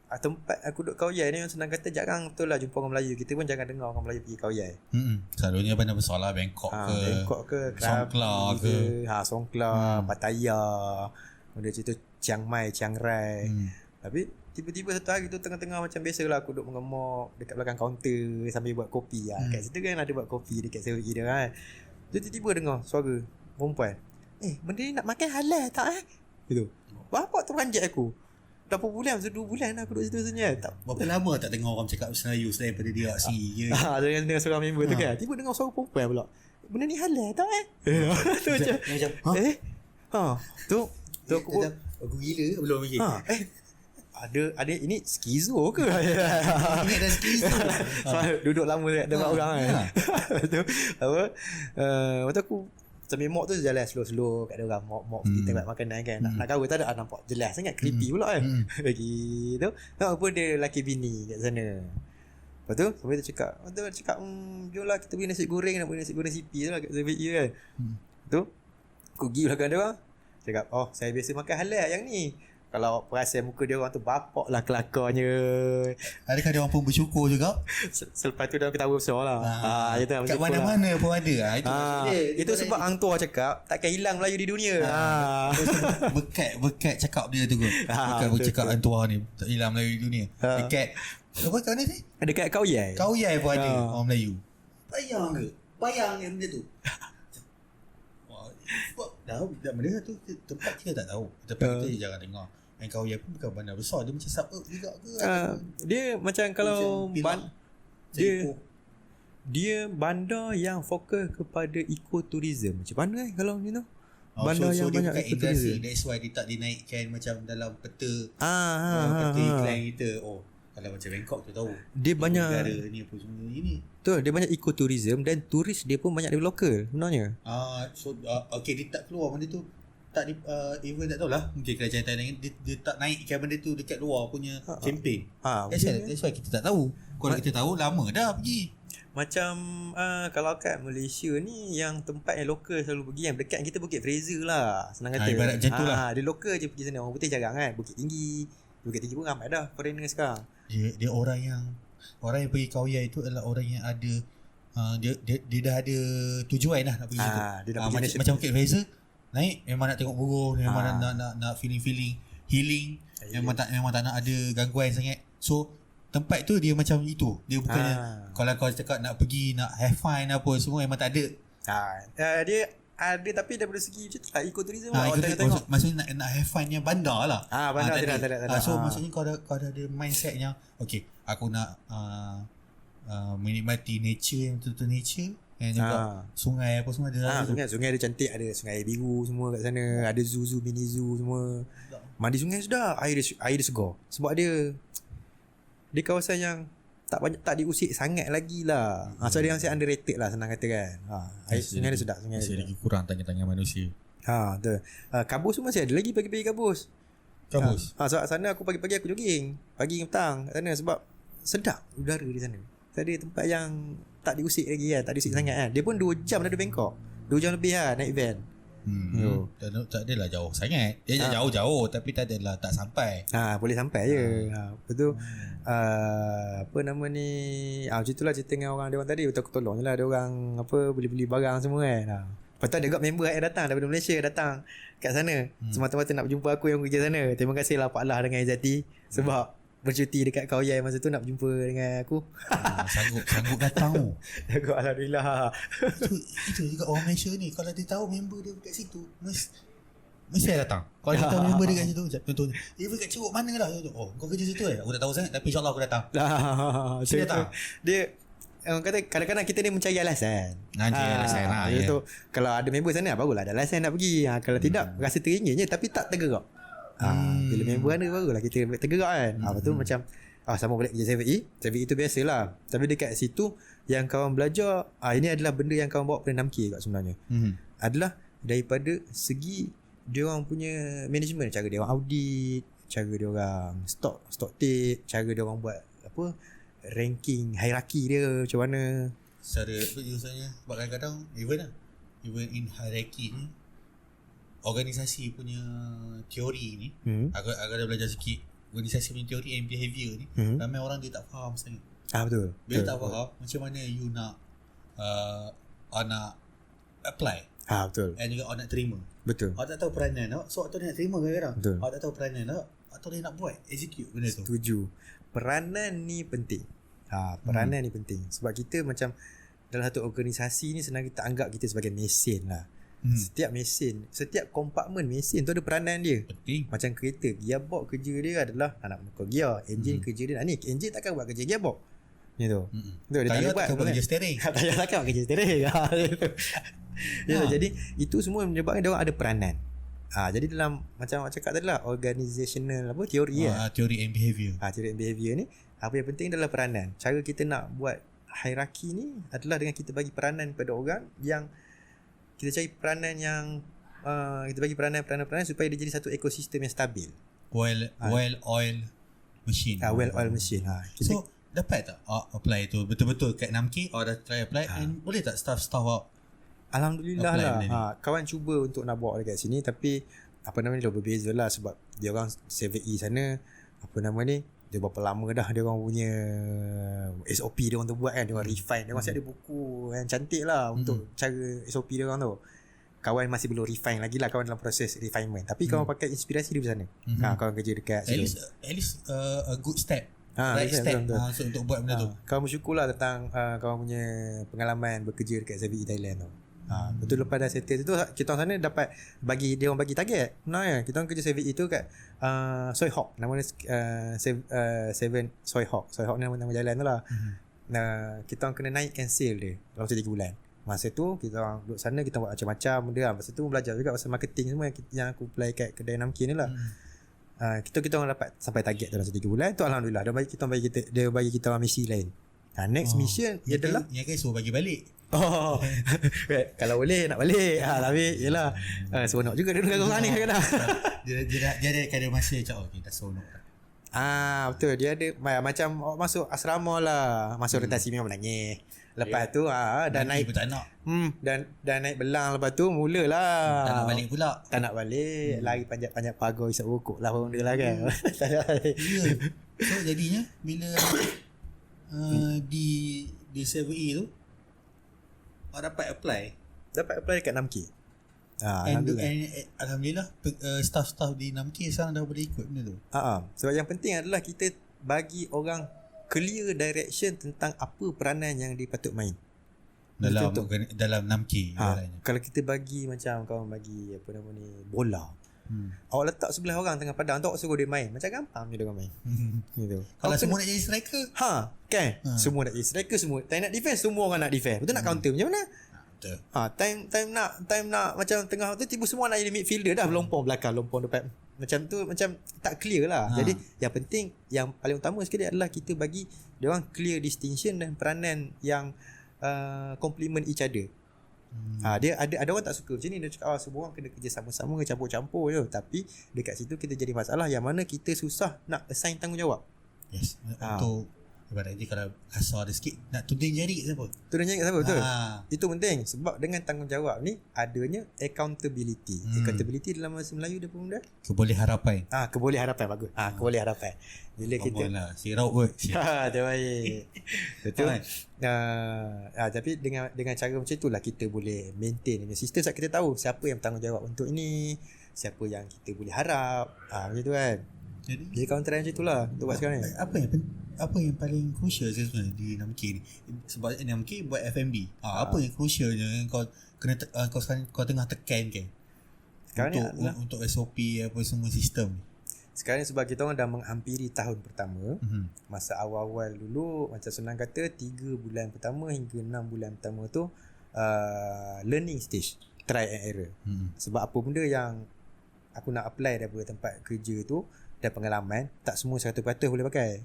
S2: tempat aku duduk Khao Yai ni senang kata jarang betul lah jumpa orang Melayu. Kita pun jangan dengar orang Melayu pergi Khao Yai.
S1: Selalunya bandar besar lah, Bangkok ke
S2: Songkla ke Songkla, Pattaya, kemudian situ Chiang Mai, Chiang Rai. Tapi tiba-tiba satu hari tu tengah-tengah macam biasalah aku duduk mengemok dekat belakang kaunter sambil buat kopi lah. Kat situ kan ada buat kopi dekat sewi dia kan. Tiba-tiba dengar suara perempuan. Benda ni nak makan halal tak Gitu. Bapak tu ranjat aku. Dah berapa bulan, masa 2 bulan aku duduk situ sebenarnya.
S1: Berapa lama tak dengar orang cakap Melayu selain daripada dia sendiri je.
S2: Dengan seorang member tu kan. Tiba dengar suara perempuan pula. Benda ni halal tak tu macam tu
S1: aku gila belum lagi.
S2: Ada ini skizo ke?
S1: Ini ada skizo.
S2: Duduk lama dekat orang kan. Tu apa? Waktu aku sambil mop tu jalan slow-slow kat dia orang mop pergi tempat makanan kan. Nak kawin tak ada nampak jelas sangat creepy pula kan. Begitu. Apa dia lelaki bini kat sana. Lepas tu sampai dia cakap, jomlah kita beli nasi goreng, nak beli nasi goreng CP tu lah kat ZBE kan. Tu aku pergi belakang dia orang. Cakap, saya biasa makan halal yang ni. Kalau perasan muka dia orang tu bapak lah kelakarnya.
S1: Adakah dia orang pun bersyukur juga?
S2: Selepas tu dia ketawa besar lah.
S1: Kat mana-mana pun ada.
S2: Itu sebab Hang Tuah cakap takkan hilang Melayu di dunia.
S1: Berkat cakap dia tu kot. Berkat cakap Hang Tuah ni tak hilang Melayu di dunia. Dekat apa kat mana ni?
S2: Dekat Khao Yai.
S1: Khao Yai pun ada orang Melayu. Bayang yang benda tu. Dah benda tu tempat kita tak tahu. Tempat kita jarang dengar. Yang Khao Yai pun bukan bandar besar. Dia macam suburb juga ke?
S2: Dia macam kalau dia bandar yang fokus kepada ekotourism. Macam mana kalau you know? Bandar yang banyak ekotourism.
S1: That's why dia tak dinaikkan macam dalam peta peta iklan kita. Kalau macam Bangkok tu tahu.
S2: Dia banyak
S1: negara ni apa semua ini.
S2: Betul, dia banyak ekotourism dan turis dia pun banyak dari lokal sebenarnya.
S1: Okay, dia tak keluar benda tu. Tak even tak tahulah. Mungkin kerajaan Thailand dia tak naikkan benda tu dekat luar punya campaign. That's why kita tak tahu. Kalau kita tahu lama dah pergi.
S2: Macam kalau kat Malaysia ni yang tempat yang lokal selalu pergi yang dekat kita Bukit Fraser lah. Senang kata.
S1: Ibarat macam tu lah.
S2: Dia lokal je pergi sana. Orang putih jarang kan. Bukit Tinggi pun ramai dah foreigner sekarang.
S1: Dia orang yang pergi Khao Yai itu adalah orang yang ada dia dah ada tujuan lah nak pergi situ. Macam Bukit Fraser naik memang nak tengok burung, memang nak feeling healing, memang tak nak ada gangguan sangat. So tempat tu dia macam itu. Dia bukannya kalau kau cakap nak pergi nak have fun apa semua memang tak ada.
S2: Dia ada tapi daripada segi macam tu lah ekotourism
S1: maksudnya nak have fun yang bandar lah.
S2: Bandar tidak.
S1: So maksudnya kau dah ada mindsetnya okay, aku nak menikmati nature yang betul-betul nature dan juga sungai apa semua ada.
S2: Sungai ada cantik, ada sungai biru semua kat sana, ada zoo mini zoo semua. Mandi sungai sudah, air dia segar. Sebab dia kawasan yang tak diusik sangat lagi lah. So dia masih underrated lah senang kata kan. Air sungai dia sedap.
S1: Masih lagi kurang tangan-tangan manusia.
S2: Betul. Kabus pun masih ada lagi pagi-pagi kabus. Sebab sana aku pagi-pagi aku jogging. Pagi petang kat sana sebab sedap udara di sana. Tadi tempat yang tak diusik lagi kan. Tak diusik sangat kan. Dia pun 2 jam dari Bangkok. 2 jam lebih lah naik van.
S1: Tak adalah jauh sangat. Dia jauh tapi tak adalah tak sampai.
S2: Boleh sampai je. Betul. Apa nama ni? Macam itulah cerita dengan orang dia orang tadi. Betul aku tolong je lah dia orang beli-beli barang semua kan. Lepas tu ada juga member yang datang daripada Malaysia datang kat sana. Semata-mata nak berjumpa aku yang pergi sana. Terima kasih lah Pak Lah dengan Izzati sebab bercuti dekat Khao Yai masa tu nak berjumpa dengan aku.
S1: Sanggup datang tu.
S2: Aku alhamdulillah.
S1: Itu juga orang Malaysia ni kalau dia tahu member dia dekat situ mesti datang. Kalau dia tahu member dia kat situ contohnya kat Ceruk mana lah. Kau kerja situ aku tak tahu sangat tapi insyaAllah aku datang. Dia datang. Dia orang kata kadang-kadang kita ni mencari alasan. Itu kalau ada member sana barulah ada alasan nak pergi. Kalau tidak rasa teringin je tapi tak tergerak. Bila member ada barulah kita tergerak kan. Lepas tu macam sama balik kerja CVE itu biasalah. Tapi dekat situ yang kawan belajar ini adalah benda yang kawan bawa pada 6K kat sebenarnya. Adalah daripada segi dia orang punya management, cara dia orang audit,
S2: cara dia orang stock take, cara dia orang buat apa, ranking hierarki dia macam mana.
S1: Secara misalnya kadang-kadang even in hierarchy ni, organisasi punya teori ni, aku dah belajar sikit organisasi punya teori and behavior ni, ramai orang dia tak faham sangat.
S2: Betul.
S1: Dia tak faham macam mana you nak nak apply.
S2: Betul.
S1: And juga awak nak terima.
S2: Betul.
S1: Awak tak tahu peranan awak, so awak tak nak terima kadang-kadang.
S2: Betul.
S1: Awak tak tahu peranan awak atau dia nak buat execute benda tu.
S2: Setuju. Peranan ni penting. Peranan ni penting. Sebab kita macam dalam satu organisasi ni senang kita anggap kita sebagai mesin lah. Setiap mesin, setiap kompartmen mesin tu ada peranan dia.
S1: Penting.
S2: Macam kereta, gearbox kerja dia adalah nak menukar gear, enjin kerja dia ni, enjin takkan buat kerja gearbox. Ni tu. Betul, dia
S1: Tayar
S2: tak
S1: takkan buat kerja steering.
S2: Tayar takkan buat kerja steering. Jadi itu semua menyebabkan dia orang ada peranan. Jadi dalam macam awak cakap tadi lah, organizational apa teori
S1: Teori and behavior.
S2: Teori and behavior ni, apa yang penting adalah peranan. Cara kita nak buat hierarki ni adalah dengan kita bagi peranan pada orang yang kita cari peranan yang kita bagi peranan supaya dia jadi satu ekosistem yang stabil.
S1: Well oil machine.
S2: Well oil machine.
S1: So dapat tak apply tu betul-betul kat 6K dah try apply and boleh tak staff awak?
S2: Alhamdulillah lah. Kawan cuba untuk nak bawa dekat sini, tapi apa nama ni dah berbeza lah, sebab dia orang 7E sana, apa nama ni, dia berapa lama dah dia orang punya SOP dia orang tu buat kan, dia orang refine, dia masih ada buku yang cantik lah untuk cara SOP dia orang tu. Kawan masih belum refine lagi lah, kawan dalam proses refinement, tapi kawan pakai inspirasi dia sana. Kawan kerja dekat
S1: at least a good step. Right step so untuk buat benda tu.
S2: Kawan bersyukur lah tentang kawan punya pengalaman bekerja dekat 7E Thailand tu. Betul, lepas dah settle tu kita orang sana dapat dia orang bagi target. Kita orang kerja 7E tu kat Soy Hawk, nama dia 7 Soy Hawk ni nama jalan tu lah. Kita orang kena naikkan sale dia dalam 3 bulan. Masa tu kita orang duduk sana, kita buat macam-macam benda lah. Masa tu belajar juga pasal marketing semua yang aku apply kat kedai 6K ni lah. Kita orang dapat sampai target dalam 3 bulan tu, alhamdulillah. Dia bagi kita orang misi lain. Next mission adalah
S1: yang suruh bagi balik.
S2: Kalau boleh nak balik. Tapi yelah, seronok juga duduk dengan orang ni kadang-kadang.
S1: Dia ada kadang masa macam kita seronok.
S2: Betul, dia ada macam masuk asrama lah, masuk orientasi memang menangis. Lepas tu dah naik
S1: tak nak.
S2: Dan naik belang, lepas tu mulalah
S1: tak nak balik pula.
S2: Tak nak balik, lari panjat-panjat pagar isap rokok lah orang dia lah kan.
S1: So jadinya bila di 7E tu dapat apply
S2: dekat 6K.
S1: Alhamdulillah staff-staff di 6K sekarang dah boleh ikut benda tu.
S2: Sebab yang penting adalah kita bagi orang clear direction tentang apa peranan yang dia patut main
S1: dalam 6K.
S2: Kalau kita bagi macam kawan bagi apa nama ni, bola, awak letak sebelah orang tengah padang tu, awak suruh dia main, macam gampang je dia orang main. Gitu.
S1: Kalau semua nak jadi striker,
S2: kan? Semua nak jadi striker, semua time nak defense, semua orang nak defense. Betul, nak counter macam mana?
S1: betul.
S2: Time nak macam tengah tu tiba semua nak jadi midfielder dah, lompong belakang, lompong depan. Macam tu macam tak clear lah. Jadi yang penting, yang paling utama sekali adalah kita bagi dia orang clear distinction dan peranan yang complement each other. Dia ada orang tak suka macam ni, dia cakap semua orang kena kerja sama-sama, campur-campur je. Tapi dekat situ kita jadi masalah yang mana kita susah nak assign tanggungjawab.
S1: Yes. Untuk ibaratnya kalau kasar ada sikit, nak tuding jari kat siapa?
S2: Tuding jari kat siapa, betul. Itu penting. Sebab dengan tanggungjawab ni adanya accountability. Accountability dalam bahasa Melayu dia pun dah
S1: kebolehan.
S2: Kebolehan bagus. Kebolehan. Bila kita
S1: si raut word.
S2: Terbaik. Betul. Tapi dengan cara macam itulah kita boleh maintain sistem, sebab kita tahu siapa yang bertanggungjawab untuk ini, siapa yang kita boleh harap. Macam tu kan. Jadi counter macam itulah untuk buat sekarang ni.
S1: Apa yang paling crucial sebenarnya di 6K ni? Sebab 6K buat F&B. Apa yang crucialnya yang kau kena kau sekarang kau tengah tekan kan? Untuk SOP apa semua sistem.
S2: Sekarang ni sebab kita orang dah menghampiri tahun pertama. Masa awal-awal dulu, macam senang kata 3 bulan pertama hingga 6 bulan pertama tu learning stage, try and error. Sebab apa benda yang aku nak apply daripada tempat kerja tu dan pengalaman, tak semua 100% boleh pakai.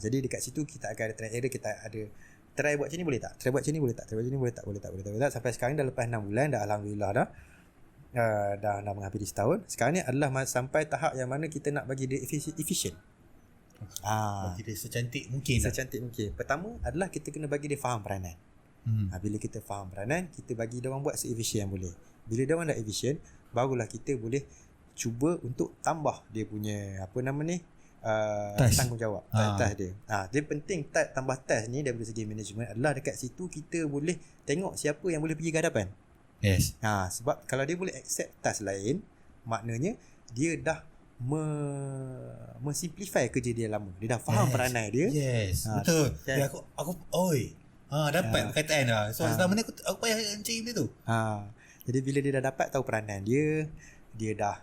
S2: Jadi dekat situ kita akan ada try error, kita ada try buat macam ni boleh tak? Try buat macam ni boleh tak? Try buat macam ni boleh tak? Boleh tak? Sampai sekarang dah lepas 6 bulan dah, alhamdulillah dah. dah menghampiri setahun. Sekarang ni adalah sampai tahap yang mana kita nak bagi dia efisien.
S1: Bagi dia secantik mungkin.
S2: Secantik mungkin. Pertama adalah kita kena bagi dia faham peranan. Bila kita faham peranan, kita bagi dia orang buat seefisien yang boleh. Bila dia orang dah efisien, barulah kita boleh cuba untuk tambah dia punya tanggungjawab task dia. Dia penting tambah task ni daripada segi management adalah dekat situ kita boleh tengok siapa yang boleh pergi ke hadapan.
S1: Yes.
S2: Sebab kalau dia boleh accept task lain, maknanya dia dah simplify kerja dia lama. Dia dah faham peranan dia.
S1: Yes. Betul.
S2: Kan?
S1: Aku dapat perkataan dah. So selama ni aku payah macam tu.
S2: Jadi bila dia dah dapat tahu peranan dia dah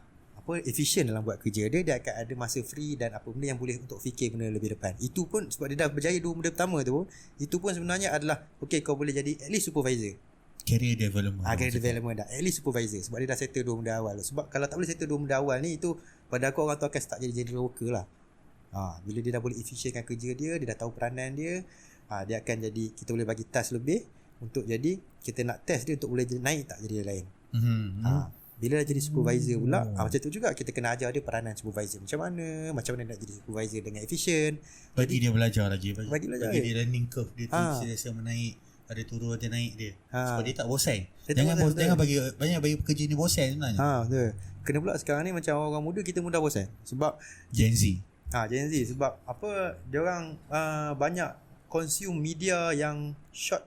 S2: efisien dalam buat kerja dia akan ada masa free dan apa benda yang boleh untuk fikir benda lebih depan. Itu pun sebab dia dah berjaya 2 benda pertama tu, itu pun sebenarnya adalah kau boleh jadi at least supervisor.
S1: Career development.
S2: Career development dah. At least supervisor. Sebab dia dah settle 2 benda awal. Sebab kalau tak boleh settle 2 benda awal ni, itu pada aku orang tu akan start jadi general worker lah. Bila dia dah boleh efisienkan kerja dia dah tahu peranan dia, dia akan jadi, kita boleh bagi task lebih untuk jadi kita nak test dia untuk boleh naik tak jadi lain. Bila dah jadi supervisor pula, macam tu juga kita kena ajar dia peranan supervisor macam mana nak jadi supervisor dengan efisien.
S1: Bagi dia belajar lagi.
S2: Bagi
S1: dia learning curve dia tu sentiasa menaik. Ada turun ada naik dia. Sebab dia tak bosan. Jangan bagi pekerja ni bosan sebenarnya.
S2: Betul. Kena pula sekarang ni macam orang muda kita mudah bosan. Sebab
S1: Gen Z.
S2: Gen Z sebab dia orang banyak consume media yang short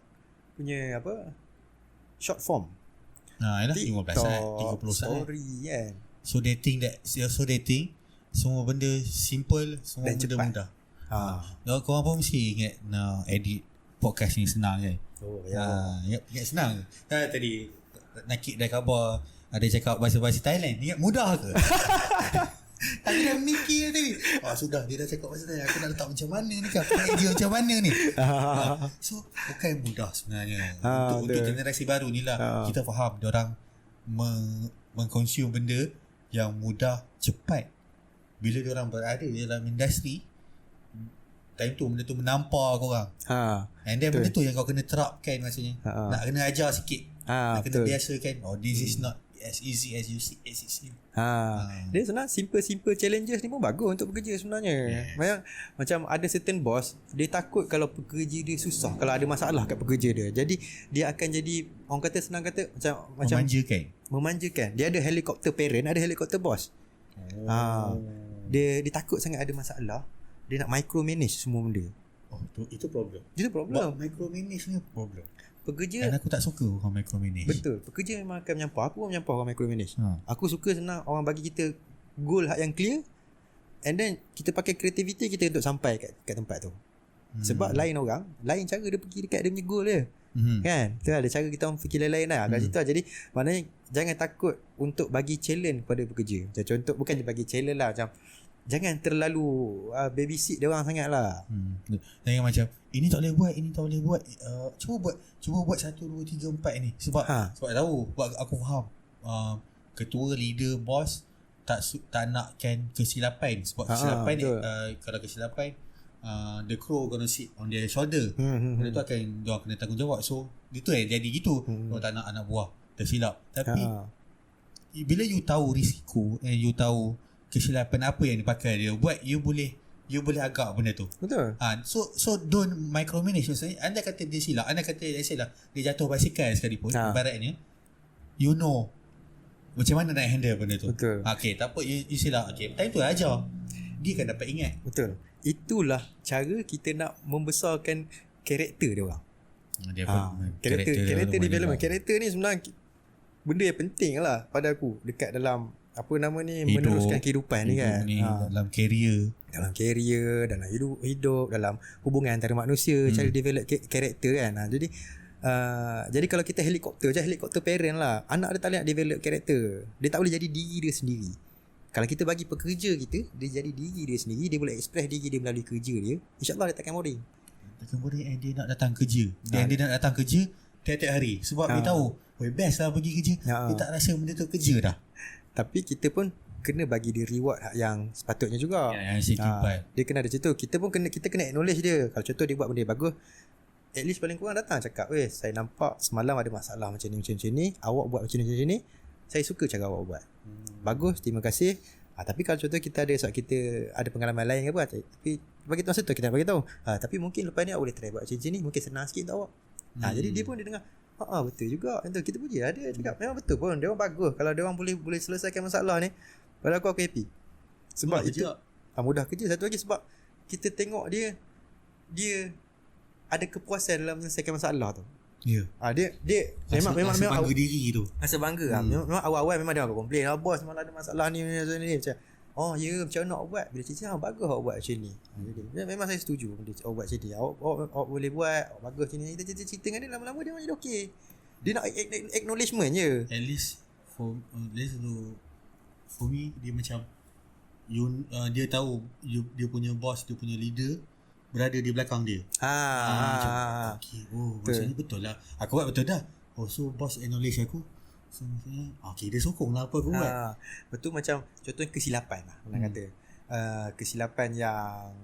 S2: form.
S1: Yalah 15 saat, 30 saat.
S2: Story kan.
S1: So dating semua benda simple, semua
S2: dan
S1: benda
S2: cepat.
S1: mudah. Korang pun mesti ingat nak edit podcast ni senang kan. Ingat senang. Tadi Nakik dah khabar ada cakap bahasa-bahasa Thailand. Ingat mudah ke? Tadi dah mikir tadi. Sudah dia dah cakap bahasa Thailand. Aku nak letak macam mana ni kan? Idea macam mana ni? So bukan mudah sebenarnya. Untuk generasi baru ni lah. Kita faham diorang mengkonsum benda yang mudah, cepat. Bila diorang berada dalam industri, time tu benda tu menampar korang. And then benda tu yang kau kena terapkan maksudnya. Nak kena ajar sikit. Nak kena biasakan. This is not as easy as you see as it seems.
S2: Dia sebenarnya simple challenges ni pun bagus untuk bekerja sebenarnya. Macam ada certain boss, dia takut kalau pekerja dia susah, kalau ada masalah kat pekerja dia. Jadi dia akan jadi, orang kata senang kata macam memanjakan. Dia ada helikopter parent, ada helikopter boss. Dia takut sangat ada masalah. Dia nak micromanage semua benda.
S1: Itu problem. Micromanage ni problem.
S2: Pekerja,
S1: dan aku tak suka orang micromanage.
S2: Betul. Pekerja memang akan menyampah. Aku pun menyampah orang micromanage. Aku suka senang orang bagi kita goal yang clear, and then kita pakai creativity kita untuk sampai kat tempat tu. Sebab lain orang, lain cara dia pergi dekat dia punya goal dia. Kan? Tu ada cara kita orang fikir lain-lain lah kat situ. Jadi maknanya jangan takut untuk bagi challenge kepada pekerja. Macam contoh, bukan je bagi challenge lah, macam jangan terlalu babysit dia orang sangat lah.
S1: Jangan macam ini tak boleh buat, cuba buat 1 2 3 4 ni. Sebab tahu, aku faham. Ketua, leader, boss tak nakkan kesilapan. Sebab kesilapan kalau kesilapan the crew gonna sit on their shoulder. Benda tu akan diorang kena tanggungjawab. So itu jadi gitu. Diorang tak nak anak buah tersilap. Tapi bila you tahu risiko and you tahu kesilapan apa yang dipakai dia buat, you boleh agak benda tu.
S2: Betul.
S1: So don't micromanage. Maksudnya anda kata dia silap, anda kata dia jatuh basikal sekalipun, ibaratnya you know macam mana nak handle benda tu.
S2: Betul.
S1: Okay, tak apa, you silap. Okay, time tu ajar, dia akan dapat ingat.
S2: Betul. Itulah cara kita nak membesarkan karakter dia orang. Karakter development. Karakter ni sebenarnya benda yang penting lah pada aku dekat dalam meneruskan kehidupan ni kan.
S1: Dalam career,
S2: dalam hidup, dalam hubungan antara manusia, cara develop karakter kan. Jadi kalau kita helikopter parent lah, anak dia tak boleh nak develop karakter, dia tak boleh jadi diri dia sendiri. Kalau kita bagi pekerja kita, dia jadi diri dia sendiri, dia boleh express diri dia melalui kerja dia, InsyaAllah dia takkan boring. And
S1: dia nak datang kerja. Dia nak datang kerja tiap-tiap hari. Sebab dia tahu best lah pergi kerja. Dia tak rasa benda tu kerja dah.
S2: Tapi kita pun kena bagi dia reward yang sepatutnya juga. Dia kena ada macam tu. Kita kena acknowledge dia. Kalau contoh dia buat benda bagus, at least paling kurang datang cakap, saya nampak semalam ada masalah macam ni. Awak buat macam ni. saya suka cara awak buat. Bagus, terima kasih. Tapi kalau contoh kita ada sebab kita ada pengalaman lain ke apa, tapi bagi masa tu kita bagi tahu. Tapi mungkin lepas ni awak boleh try buat macam ni, mungkin senang sikit untuk awak. Jadi dia pun dia dengar, betul juga. Itu kita puji lah dia cakap. Memang betul pun. Dia orang bagus. Kalau dia orang boleh selesaikan masalah ni, pada aku happy. Sebab
S1: mudah
S2: itu mudah kerja. Satu lagi sebab kita tengok dia ada kepuasan dalam menyelesaikan masalah tu.
S1: Ya.
S2: Dia memang
S1: bangga diri tu.
S2: rasa bangga. Memang awal-awal memang dia akan komplain, bos malah ada masalah ni macam macam mana nak buat. Bila cerita bagus awak buat macam ni. Jadi memang saya setuju awak buat macam ni. Awak boleh buat, awak bagus macam ni. Kita cerita dengan dia, lama-lama dia jadi okey. Dia nak acknowledgement je.
S1: At least for me dia macam dia tahu dia punya boss, dia punya leader berada di belakang dia. Macam, okay, maksudnya betul lah. Aku buat betul dah. So boss acknowledge aku. So maksudnya okay, dia sokong lah apa aku buat.
S2: Betul. Macam contohnya kesilapan lah kata. Kesilapan yang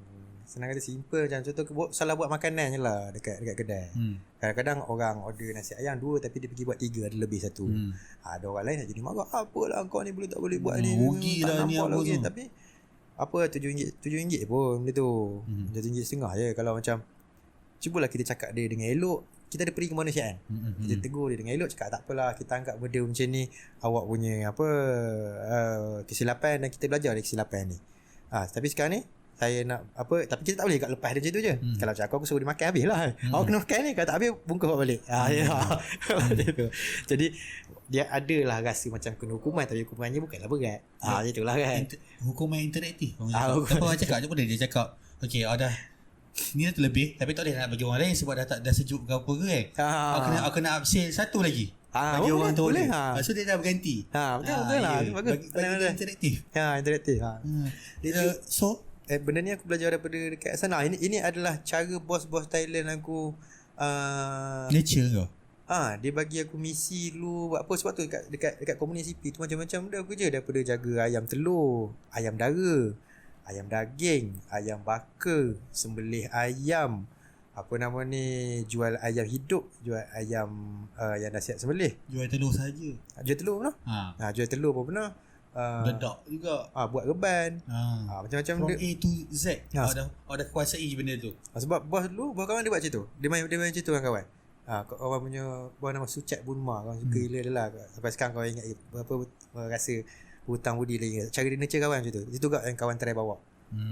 S2: senang kata simple, macam contoh salah buat makanan je lah dekat kedai. Kadang-kadang orang order nasi ayam 2 tapi dia pergi buat 3, ada lebih 1. Ada orang lain nak jadi marah, apalah kau ni tak boleh buat ni,
S1: rugi lah ni apa tu.
S2: Tapi apa RM7 pun benda tu. RM7.50 je. Kalau macam cubalah kita cakap dia dengan elok, kita ada peri kemanusiaan. Kita tegur dia dengan elok, cakap tak apalah, kita anggap benda macam ni awak punya kesilapan dan kita belajar dari kesilapan ni. Tapi sekarang ni saya nak tapi kita tak boleh kat lepas dia macam tu je. Kalau macam aku suruh dia makan habis lah. Awak kena makan ni, kalau tak habis bungkus awak balik. Jadi dia adalah rasa macam kena hukuman, tapi hukumannya bukanlah berat. Macam itulah kan.
S1: Hukuman interaktif. Apa orang cakap je boleh dia cakap, okay, dah ni dah terlebih, tapi tak boleh nak bagi orang lain sebab dah sejuk ke apa ke kan. Aku kena upsell satu lagi. Bagi orang tu boleh. So dia dah berganti.
S2: Betul lah. Bagus.
S1: Bagi interaktif.
S2: Interaktif.
S1: So
S2: benda ni aku belajar daripada dekat sana. Ini adalah cara bos-bos Thailand aku
S1: nature kau.
S2: Dia bagi aku misi dulu buat apa. Sebab tu dekat komuniti CP tu macam-macam benda aku kerja. Daripada jaga ayam telur, ayam dara, ayam daging, ayam bakar, sembelih ayam, apa nama ni, jual ayam hidup, jual ayam yang dah siap sembelih.
S1: Jual telur saja.
S2: Jual telur pernah? Jual telur pun pernah.
S1: Dedak juga.
S2: Buat reban. Macam-macam
S1: from A to Z. Dah kuasai benda tu.
S2: Sebab bos kawan dia buat macam tu. Dia main macam tu dengan kawan. Kawan punya bos nama Sucat Bunma. Kawan suka gila dia lah. Sampai sekarang kau ingat rasa hutang budi lagi. Cara dia nurture kawan macam tu. Itu juga yang kawan try bawa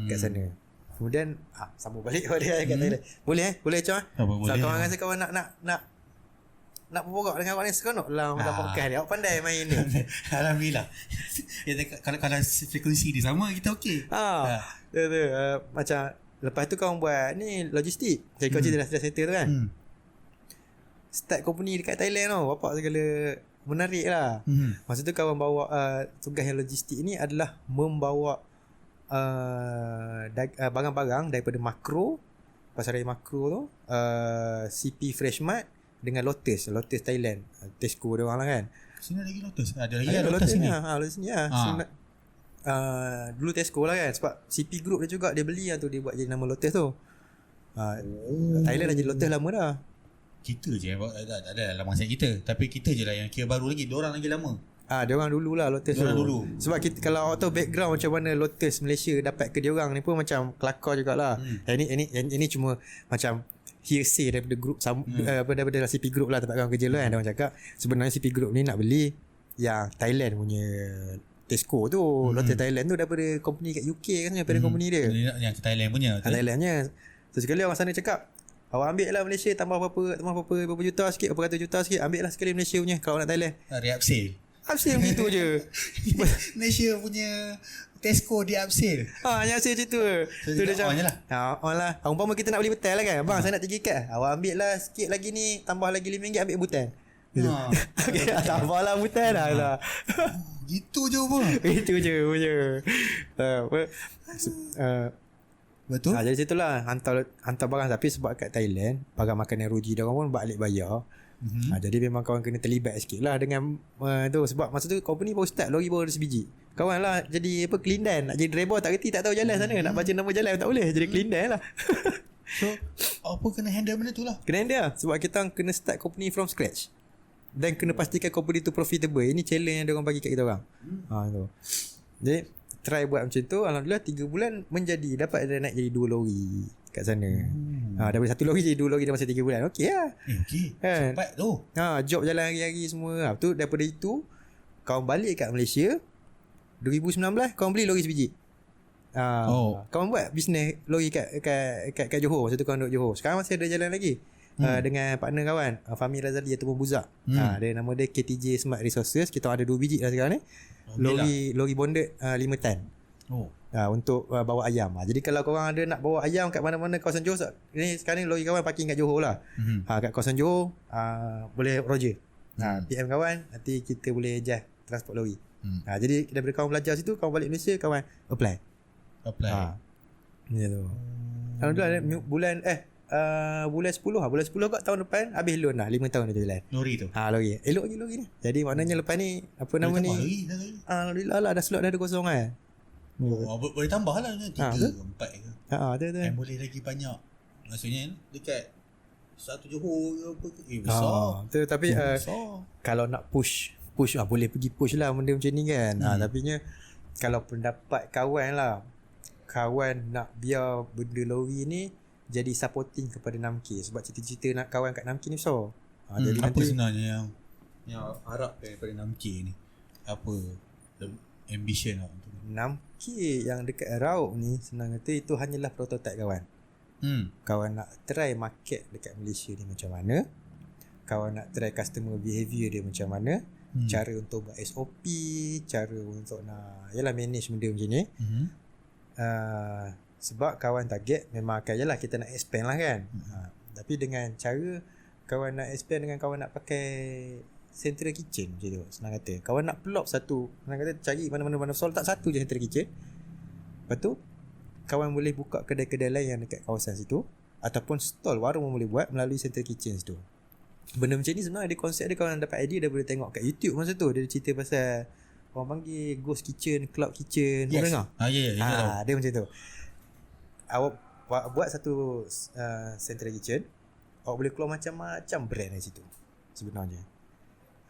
S2: kat sana. Kemudian sambung balik pada dia kat Thailand. Boleh Cong?
S1: Boleh.
S2: Kawan rasa kawan nak berborak dengan awak ni seronok dalam podcast ni. Awak pandai main ni.
S1: Alhamdulillah. Kalau frekuensi dia sama, kita okey.
S2: Macam lepas tu kau buat ni logistik. Jadi kau cerita dah settle tu kan. Start company dekat Thailand tau. Bapak segala menarik lah. Masa tu kawan bawa tugas yang logistik ni adalah membawa barang-barang daripada Makro, pasar raya Makro tu, CP Freshmart dengan Lotus Thailand, Tesco dia orang lah kan.
S1: Sini lagi Lotus. Ada lagi Lotus sini.
S2: Lotus sini lah. Dulu Tesco lah kan. Sebab CP Group dia juga, dia beli lah tu, dia buat jadi nama Lotus tu. Thailand dah jadi Lotus lama dah.
S1: Kita je tak ada dalam masa kita. Tapi kita je lah yang kira baru lagi. Diorang lagi lama.
S2: Diorang dulu lah Lotus tu.
S1: Dulu.
S2: Sebab kita, kalau awak tahu background macam mana Lotus Malaysia dapat ke diorang ni pun macam kelakar jugalah. Ini cuma macam hearsay daripada grup daripada CP Group lah, tempat kawan kerja lah kan. Dia orang cakap sebenarnya CP Group ni nak beli yang Thailand punya Tesco tu. Lotus Thailand tu daripada company kat UK kan, daripada company dia.
S1: Yang Thailand punya.
S2: Thailandnya. So sekali orang sana cakap, awak ambil lah Malaysia, tambah berapa juta sikit, berapa ratus juta sikit, ambil lah sekali Malaysia punya kalau nak Thailand.
S1: Re-upsale.
S2: Upsale begitu je.
S1: Malaysia punya Tesco dia upsale.
S2: Hanya upsale macam tu.
S1: So dia macam on je lah.
S2: On lah. Umpama kita nak beli betal lah kan. Abang saya nak 3 ikat. Awak ambil lah sikit lagi ni, tambah lagi RM5 ambil butan. Okay, tambah lah butan lah.
S1: Gitu je pun.
S2: Itu je punya.
S1: Betul.
S2: Jadi situlah hantar barang, tapi sebab kat Thailand barang makanan ruji dia orang pun balik bayar. Jadi memang kawan kena terlibat sikit lah dengan tu. Sebab masa tu company baru start, lori baru ada sebiji. Kawan lah jadi kelindan. Nak jadi driver tak reti, tak tahu jalan sana. Nak baca nama jalan tak boleh, jadi kelindan lah.
S1: So apa kena handle benda tu lah.
S2: Kena handle lah. Sebab kita kena start company from scratch. Dan kena pastikan company tu profitable. Ini challenge yang diorang bagi kat kita orang. Tu. Jadi try buat macam tu. Alhamdulillah 3 bulan menjadi. Dapat ada naik jadi 2 lori kat sana. Daripada 1 lori jadi 2 lori dalam masa 3 bulan. Okey lah.
S1: Okey.
S2: Kan?
S1: Cepat tu.
S2: Job jalan hari-hari semua. Tu daripada itu kawan balik kat Malaysia 2019 kawan beli lori sebiji. Kawan buat bisnes lori kat Johor. Satu kawan duduk Johor. Sekarang masih ada jalan lagi. Dengan partner kawan Fahmi Razali ataupun Buzak. Dia nama dia KTJ Smart Resources. Kita ada 2 biji dah sekarang ni. Lori bonded 5 tan. Untuk bawa ayam. Jadi kalau korang ada nak bawa ayam kat mana-mana kawasan Johor, ni sekarang ni lori kawan parking kat Johor lah. Kat kawasan Johor boleh Roger. PM kawan, nanti kita boleh adjust transport lori. Jadi daripada kawan belajar situ, kawan balik Malaysia, kawan apply. Ya tu. Alhamdulillah bulan 10 bulan 10 kat tahun depan habis loan dah 5 tahun dah jalan.
S1: Lori tu.
S2: Lori. Elok je lori ni. Jadi maknanya lepas ni apa nama ni? Alhamdulillah lah dah slot dah ada kosong kan.
S1: Boleh tambah lah 3 ke 4 ke.
S2: Betul.
S1: And boleh lagi banyak. Maksudnya dekat satu Johor ke apa ke. Besar.
S2: Betul tapi kalau nak push boleh pergi push lah benda macam ni kan. Tapi nya kalau pendapat kawan lah, kawan nak biar benda lori ni jadi supporting kepada Namki. Sebab cita-cita nak kawan kat Namki ni besar. Jadi
S1: apa
S2: nanti
S1: sebenarnya yang harap daripada Namki ni? Apa ambition lah untuk
S2: Namki yang dekat Rauk ni senang kata itu hanyalah prototype kawan. Kawan nak try market dekat Malaysia ni macam mana, kawan nak try customer behaviour dia macam mana, cara untuk buat SOP, cara untuk nak manage benda macam ni. Sebab kawan target memang akan kita nak expand lah kan. Tapi dengan cara kawan nak expand dengan kawan nak pakai central kitchen macam tu, senang kata kawan nak plot satu, senang kata cari mana-mana soal tak satu je central kitchen. Lepas tu kawan boleh buka kedai-kedai lain yang dekat kawasan situ, ataupun stall warung boleh buat melalui central kitchen situ. Benda macam ni sebenarnya ada konsep dia, kawan dapat idea daripada tengok kat YouTube masa tu. Dia cerita pasal orang panggil ghost kitchen, cloud kitchen. Kau dengar? Dia macam tu. Awak buat satu central kitchen, awak boleh keluar macam-macam brand dari situ sebenarnya.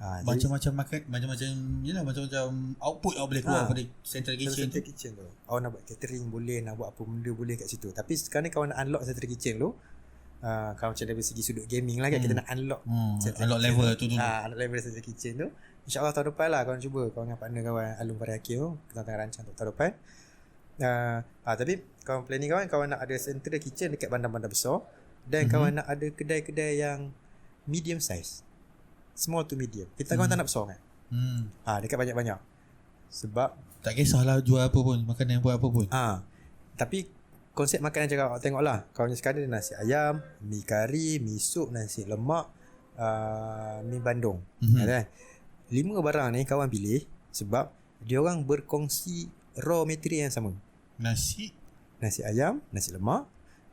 S1: Macam-macam macam-macam output awak boleh keluar pada central kitchen
S2: tu. Awak nak buat catering boleh, nak buat apa benda boleh kat situ. Tapi sekarang ni kawan nak unlock central kitchen tu, kalau macam dari segi sudut gaming lah kan, kita nak unlock
S1: level tu dulu.
S2: Unlock level central kitchen tu. InsyaAllah tahun depan lah kawan cuba. Kawan dengan partner kawan Alun Pariakim tu, kita tengah rancang untuk tahun depan. Tapi kawan planning kawan nak ada central kitchen dekat bandar-bandar besar. Dan kawan nak ada kedai-kedai yang medium size, small to medium. Kita kawan tak nak besar kan. Dekat banyak-banyak. Sebab
S1: tak kisahlah jual apa pun, makanan buat apa pun.
S2: Tapi konsep makanan cakap awak tengok lah. Kawan sekarang ada nasi ayam, mi kari, mi sup, nasi lemak, mi bandung. Kan? 5 barang ni kawan pilih sebab dia orang berkongsi raw material yang sama. Nasi ayam, nasi lemak,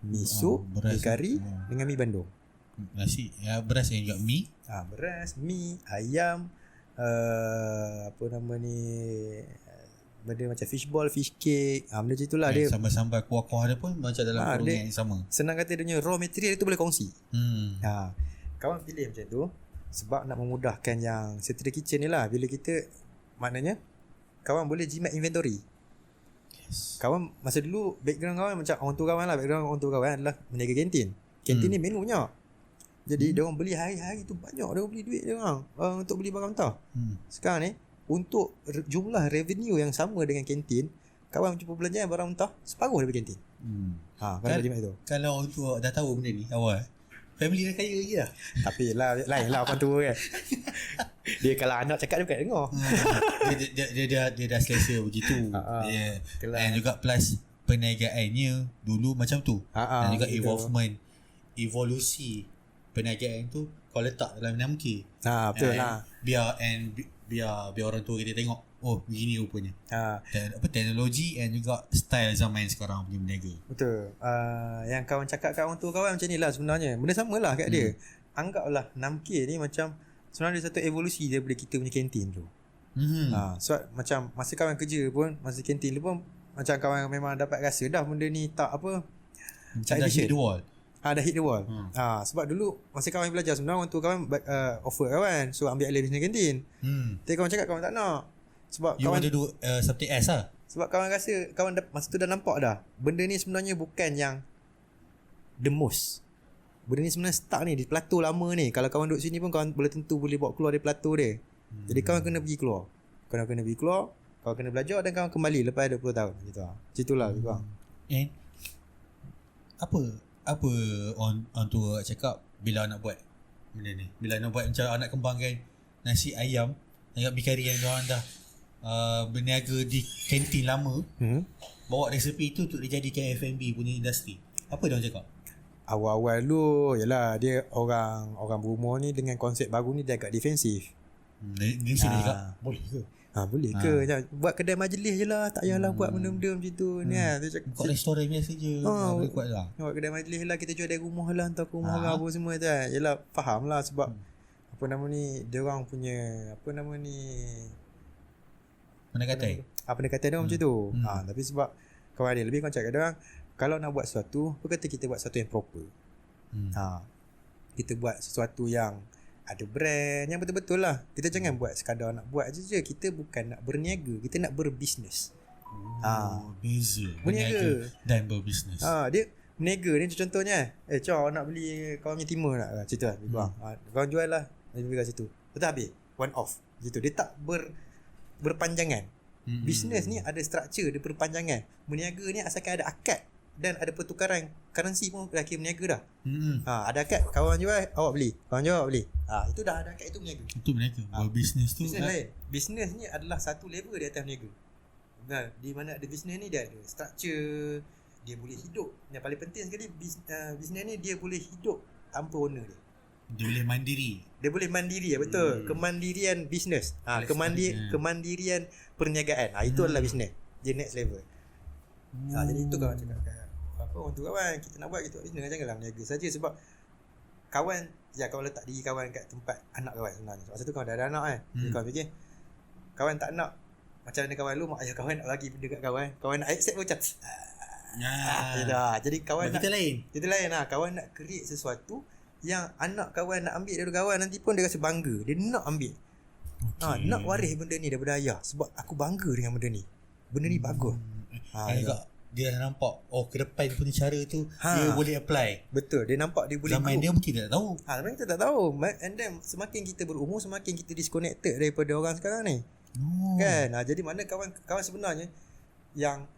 S2: mi sup, mi kari dengan mi bandung.
S1: Nasi beras dan juga mi.
S2: Beras, mi, ayam, apa nama ni, benda macam fishball, fish cake, benda macam itulah. Dia
S1: sambal-sambal kuah-kuah dia pun macam dalam kurung yang sama.
S2: Senang kata dia punya raw material itu boleh kongsi. Kawan pilih macam tu sebab nak memudahkan yang central kitchen ni lah. Bila kita, maknanya kawan boleh jimat inventory. Kawan masa dulu background kawan macam orang tua kawan lah, background orang tua kawan adalah meniaga kantin. Kantin ni menu banyak. Jadi dia orang beli hari-hari tu banyak, dia orang beli duit dia orang untuk beli barang mentah. Sekarang ni untuk jumlah revenue yang sama dengan kantin, kawan cuba belanja barang mentah separuh daripada kantin.
S1: Kalau orang tua dah tahu benda ni awal, family dah kaya lagi lah.
S2: Tapi lain lah orang tua kan. Dia kalau anak cakap dia bukan dengar.
S1: Dia dah selesa begitu. Dan juga plus perniagaannya dulu macam tu. Dan juga evolusi perniagaan tu kau letak dalam Namki.
S2: Betul lah.
S1: Biar orang tua kita tengok, oh begini rupanya. Teknologi and juga style zaman sekarang punya berniaga. Betul.
S2: Yang kawan cakap kat orang tua kawan macam ni lah sebenarnya. Benda sama lah kat dia. Anggaplah Namki ni macam sebenarnya satu evolusi daripada kita punya kantin tu. So macam masa kawan kerja pun, masa kantin tu pun macam kawan memang dapat rasa dah benda ni tak apa,
S1: macam dah hit the wall.
S2: Dah hit the wall. Sebab dulu masa kawan belajar sebenarnya orang tu kawan offer kawan so ambil alih business kantin. Tapi kawan cakap kawan tak nak. Sebab
S1: You
S2: kawan
S1: ada do something else lah.
S2: sebab kawan rasa kawan masa tu dah nampak dah. Benda ni sebenarnya bukan yang the most. Benda ni sebenarnya start ni di plateau lama ni. Kalau kawan duduk sini pun kawan boleh tentu boleh bawa keluar dari plateau dia. Jadi kawan kena pergi keluar. Kawan kena pergi keluar, kawan kena belajar dan kawan kembali lepas 20 tahun gitu lah. Itulah lebih kurang.
S1: And apa on tu cakap bila nak buat benda ni, bila nak buat macam nak kembangkan nasi ayam dengan bikari yang diorang dah berniaga di kantin lama, bawa resepi tu untuk dijadikan F&B punya industri. Apa diorang cakap?
S2: Awal-awal dulu yalah dia orang berumur ni dengan konsep baru ni dia agak defensif.
S1: Dia mesti dia cakap boleh ke?
S2: Boleh ke? Macam, buat kedai majlis je lah, tak payahlah buat benda-benda macam tu ni kan. Dia cakap
S1: Buat restoran biasa je. Boleh kuat lah.
S2: buat kedai majlis lah, kita jual dari rumah lah, hantar ke rumah orang apa semua tu kan. Yalah faham lah sebab apa nama ni, dia orang punya apa nama ni,
S1: Mana kata?
S2: pendekatan dia macam tu. Tapi sebab kawan dia lebih cakap dia orang kalau nak buat sesuatu, apa kata kita buat sesuatu yang proper. Kita buat sesuatu yang ada brand yang betul-betul lah. Kita jangan buat sekadar nak buat je. Kita bukan nak berniaga, kita nak berbisnes.
S1: Beza
S2: Berniaga
S1: dan berbisnes.
S2: Dia berniaga ni contohnya Cok nak beli kawan punya timur nak macam tu lah lebih kurang. Kawan jual lah lebih kat situ, betul habis one off gitu. Dia tak berpanjangan. Bisnes ni ada struktur, dia berpanjangan. Berniaga ni asalkan ada akad dan ada pertukaran currency pun dah kira berniaga dah. Ada akad, kawan jual awak beli, kawan jual awak beli. Itu dah ada akad, itu berniaga.
S1: Itu berniaga. Berbisnes tu
S2: Bisnes lain. Bisnes ni adalah satu level di atas berniaga. Di mana ada bisnes ni dia ada struktur, dia boleh hidup. Yang paling penting sekali bisnes ni dia boleh hidup tanpa owner dia.
S1: dia boleh mandiri.
S2: Dia boleh mandiri, betul. Kemandirian bisnes. Kemandirian perniagaan. Itu adalah bisnes. Dia next level. Jadi itu kawan cakap apa untuk kawan, kita nak buat kita buat bisnes, janganlah berniaga saja. Sebab kawan letak diri kawan kat tempat anak kawan sebenarnya. Masa tu kawan dah ada anak kan. Jadi kawan fikir kawan tak nak macam mana kawan lu, mak ayah kawan nak bagi benda kat kawan, kawan nak accept macam jadi kawan nak kita lain lah. Kawan nak create sesuatu yang anak kawan nak ambil dari kawan, nanti pun dia rasa bangga, dia nak ambil. Nak waris benda ni daripada ayah, sebab aku bangga dengan benda ni bagus.
S1: Dia dah nampak ke depan punya cara tu dia boleh apply.
S2: Betul, dia nampak dia boleh
S1: zaman dia mungkin dia tak tahu.
S2: Zaman kita tak tahu. And then semakin kita berumur, semakin kita disconnected daripada orang sekarang ni. Kan? Jadi mana kawan sebenarnya yang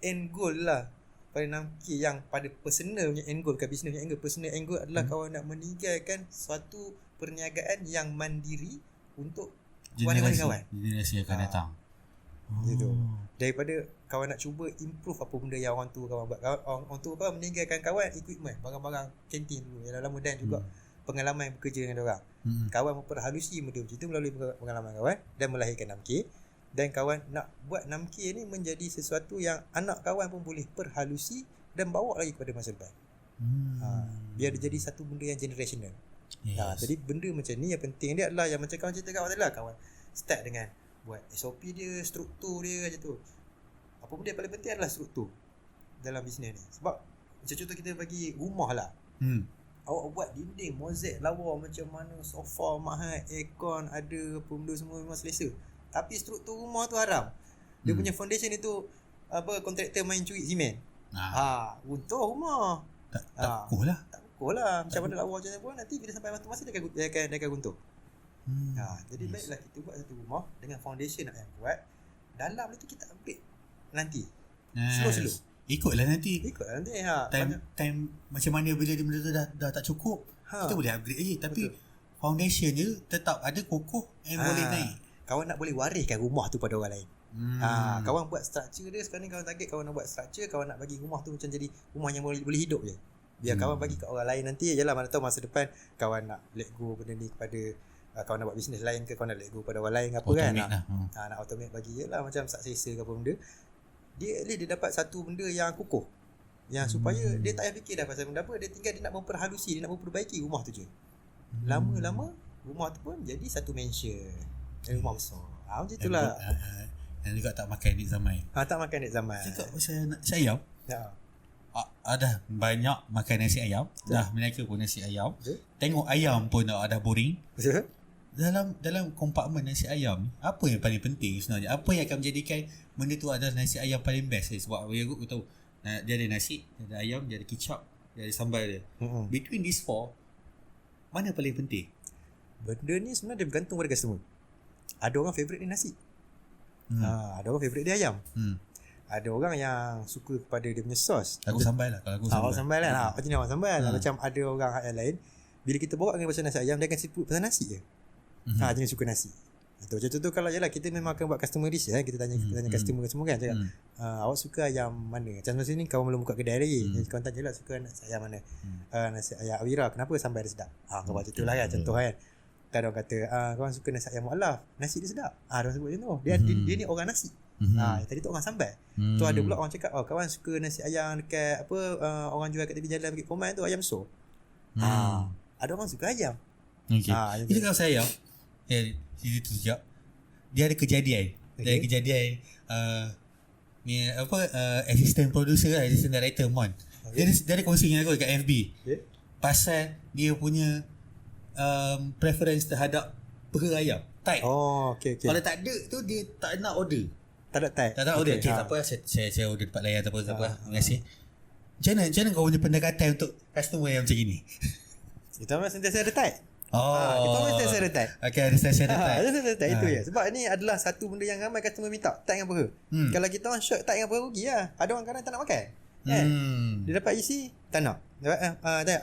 S2: end goal lah pada namki, yang pada personal punya end goal, bukan business punya end goal. Personal end goal adalah kawan nak meninggalkan suatu perniagaan yang mandiri untuk
S1: generasi akan datang.
S2: Gitu. Daripada kawan nak cuba improve apa benda yang orang tua kawan buat. Orang tua kawan meninggalkan kawan equipment, barang-barang kantin dulu yang lama, dan juga pengalaman bekerja dengan orang. Kawan memperhalusi benda macam itu melalui pengalaman kawan dan melahirkan 6K. Dan kawan nak buat 6K ni menjadi sesuatu yang anak kawan pun boleh perhalusi dan bawa lagi kepada masa depan. Biar dia jadi satu benda yang generational. Jadi benda macam ni yang penting dia adalah yang macam kawan cerita kawan tadi lah. Kawan start dengan buat SOP dia, struktur dia macam tu. Apa benda yang paling penting adalah struktur dalam bisnes ni. Sebab macam contoh kita bagi rumah lah. Awak buat dinding, mozaik, lawa macam mana, sofa mahal, aircon ada, apa benda semua memang selesa. Tapi struktur rumah tu haram. Dia punya foundation itu kontraktor main curi simen. Runtuh rumah.
S1: Tak kukuh lah.
S2: Tak kukuh lah. Macam mana lawa macam mana pun, nanti bila sampai waktu masa dia akan runtuh. Jadi baiklah kita buat satu rumah dengan foundation yang buat. Dalam itu kita upgrade nanti. Slow.
S1: Ikutlah nanti. Time macam mana bila benda tu dah tak cukup, kita boleh upgrade lagi. Tapi foundation dia tetap ada kokoh yang boleh naik.
S2: Kawan nak boleh wariskan rumah tu pada orang lain. Kawan buat structure dia. Sekarang ni kawan target kawan nak buat structure, kawan nak bagi rumah tu macam jadi rumah yang boleh hidup je. Biar kawan bagi kat orang lain nanti. Yalah, mana tahu masa depan kawan nak let go benda ni kepada kawan nak buat bisnes lain ke, kawan nak let go pada orang lain ke apa automate kan. Nak automate bagi je lah, macam successor ke apa benda. Dia dapat satu benda yang kukuh, yang supaya dia tak payah fikir dah pasal benda apa. Dia tinggal dia nak memperhalusi, dia nak memperbaiki rumah tu je. Lama-lama rumah tu pun jadi satu mansion, rumah besar. Macam itulah.
S1: Dan juga tak makan duit zaman.
S2: Tak makan duit zaman.
S1: Cakap pasal nak sayap. ada banyak makan nasi ayam. Dah mereka pun nasi ayam.
S2: Betul.
S1: Tengok ayam pun dah boring.
S2: Betul?
S1: Dalam kompartmen nasi ayam ni, apa yang paling penting sebenarnya? Apa yang akan menjadikan benda tu adalah nasi ayam paling best? Sebab aku tahu dia ada nasi, dia ada ayam, dia ada kicap, dia ada sambal dia. Between these four, mana paling penting?
S2: Benda ni sebenarnya dia bergantung pada customer. Ada orang favourite dia nasi. Ada orang favourite dia ayam. Ada orang yang suka kepada dia punya sos.
S1: Aku sambal lah. Kalau aku sambal.
S2: Awak sambal kan? Macam ni awak sambal. Macam ada orang yang lain, bila kita bawa dengan pasal nasi ayam, dia akan sebut pasal nasi je. Jenis suka nasi. Macam tu kalau jelah kita memang akan buat customer research, kita tanya customer semua kan, cakap awak suka ayam mana. Macam masa ni kawan belum buka kedai lagi. Jadi kawan tanya lah suka nasi ayam mana. Nasi ayam Awira, kenapa sambal dia sedap? Kau buat macam tu lah kan, contoh kan. Ada orang kata kawan suka nasi ayam Mu'alaf, nasi dia sedap. Dia orang sebut macam tu. Dia ni orang nasi. Tadi tu orang sambal. Tu ada pula orang cakap kawan suka nasi ayam dekat orang jual kat tepi jalan Bukit Koman tu, ayam so. Ada orang suka ayam.
S1: Okey. Itu kalau saya itu sekejap. Dia ada kejadian. Dia ada kejadian ni assistant producer lah, assistant director Mon. Dia ada kongsi dengan aku dekat FB. Pasal dia punya preference terhadap burger ayam Thai.
S2: Okay.
S1: Kalau tak ada tu dia tak nak order.
S2: Tak ada Thai.
S1: Tak nak order. Okay, tak apa, saya order tempat lain ataupun tak apa. Terima kasih. Macam mana kau punya pendekatan untuk customer yang macam gini?
S2: Kita memang sentiasa ada Thai. Kita memang sentiasa ada Thai.
S1: Okay, ada sentiasa ada Thai.
S2: Ada Thai itu je. Sebab ni adalah satu benda yang ramai customer minta, Thai dengan burger. Kalau kita orang short Thai dengan burger, rugi lah. Ada orang kadang tak nak makan. Kan? Dia dapat isi, tak nak.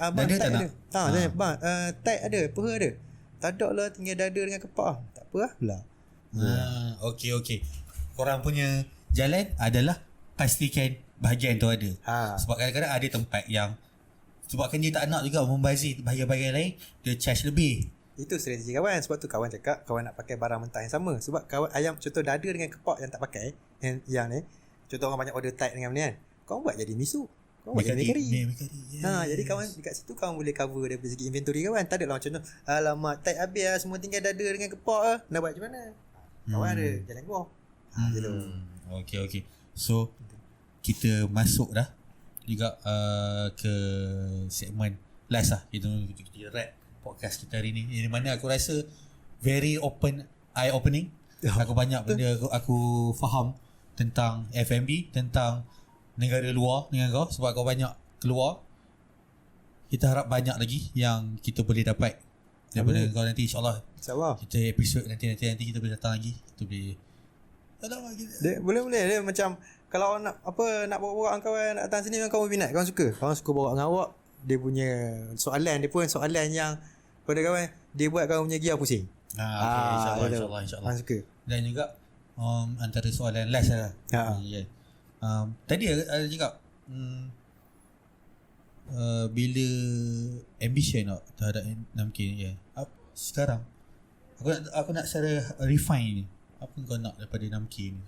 S2: Abang Thai ada. Thai ada, burger ada. Tak ada lah, tinggal dada dengan kepak. Tak apa lah pula.
S1: Okay. Korang punya jalan adalah pastikan bahagian tu ada. Sebab kadang-kadang ada tempat yang sebabkan dia tak nak juga membazir bahagian-bahagian lain, dia charge lebih.
S2: Itu strategi kawan. Sebab tu kawan cakap kawan nak pakai barang mentah yang sama. Sebab kawan ayam contoh dada dengan kepak yang tak pakai, yang ni, contoh orang banyak order tight dengan ni kan, kau buat jadi miso, kau buat jadi kari. Jadi kawan dekat situ kawan boleh cover dari segi inventory kawan. Tak adalah macam tu, alamak tight habis lah, semua tinggal dada dengan kepak lah, nak buat macam mana? Kawan ada jalan keluar. Gitu.
S1: Okay. So kita masuk dah juga ke segmen last lah. Kita wrap podcast kita hari ni, di mana aku rasa very eye opening. Aku banyak benda aku faham tentang F&B, tentang negara luar dengan kau. Sebab kau banyak keluar, kita harap banyak lagi yang kita boleh dapat daripada kau nanti, InsyaAllah. Kita episod nanti kita boleh datang lagi. Kita boleh
S2: boleh dia macam kalau nak bawa orang kawan nak datang sini, kawan minat, kawan suka bawa dengan awak. Dia punya soalan yang pada kawan, dia buat kawan punya gear pusing. InsyaAllah. Kawan suka. Dan juga antara soalan last lah.
S1: Tadi ada cakap bila ambition terhadap 6K ni sekarang aku nak secara refine ni, apa kau nak daripada 6K ni?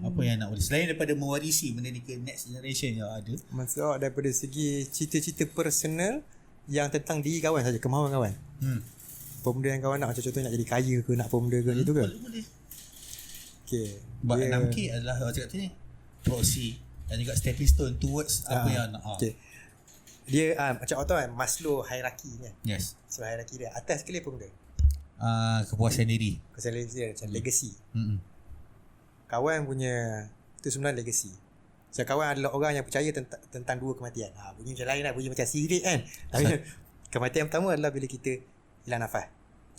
S1: Apa yang nak boleh selain daripada mewarisi benda ni ke next generation yang ada?
S2: Maksud daripada segi cita-cita personal yang tentang diri kawan saja, kemahuan kawan. Benda yang kawan nak, macam contohnya nak jadi kaya ke, nak benda ke gitu ke?
S1: Boleh.
S2: Okay.
S1: But 6K adalah awak cakap tadi proxy dan juga stepping stone towards apa yang nak.
S2: Okay. Dia macam awak tahu kan Maslow hierarchy kan?
S1: Yes.
S2: So hierarchy dia atas sekali apa benda?
S1: Kepuasan diri.
S2: Kepuasan diri dia macam legacy. Kawan punya tu sebenarnya legacy. So kawan adalah orang yang percaya tentang dua kematian. Bunyi macam lain lah, bunyi macam sirik kan. Tapi kematian pertama adalah bila kita hilang nafas.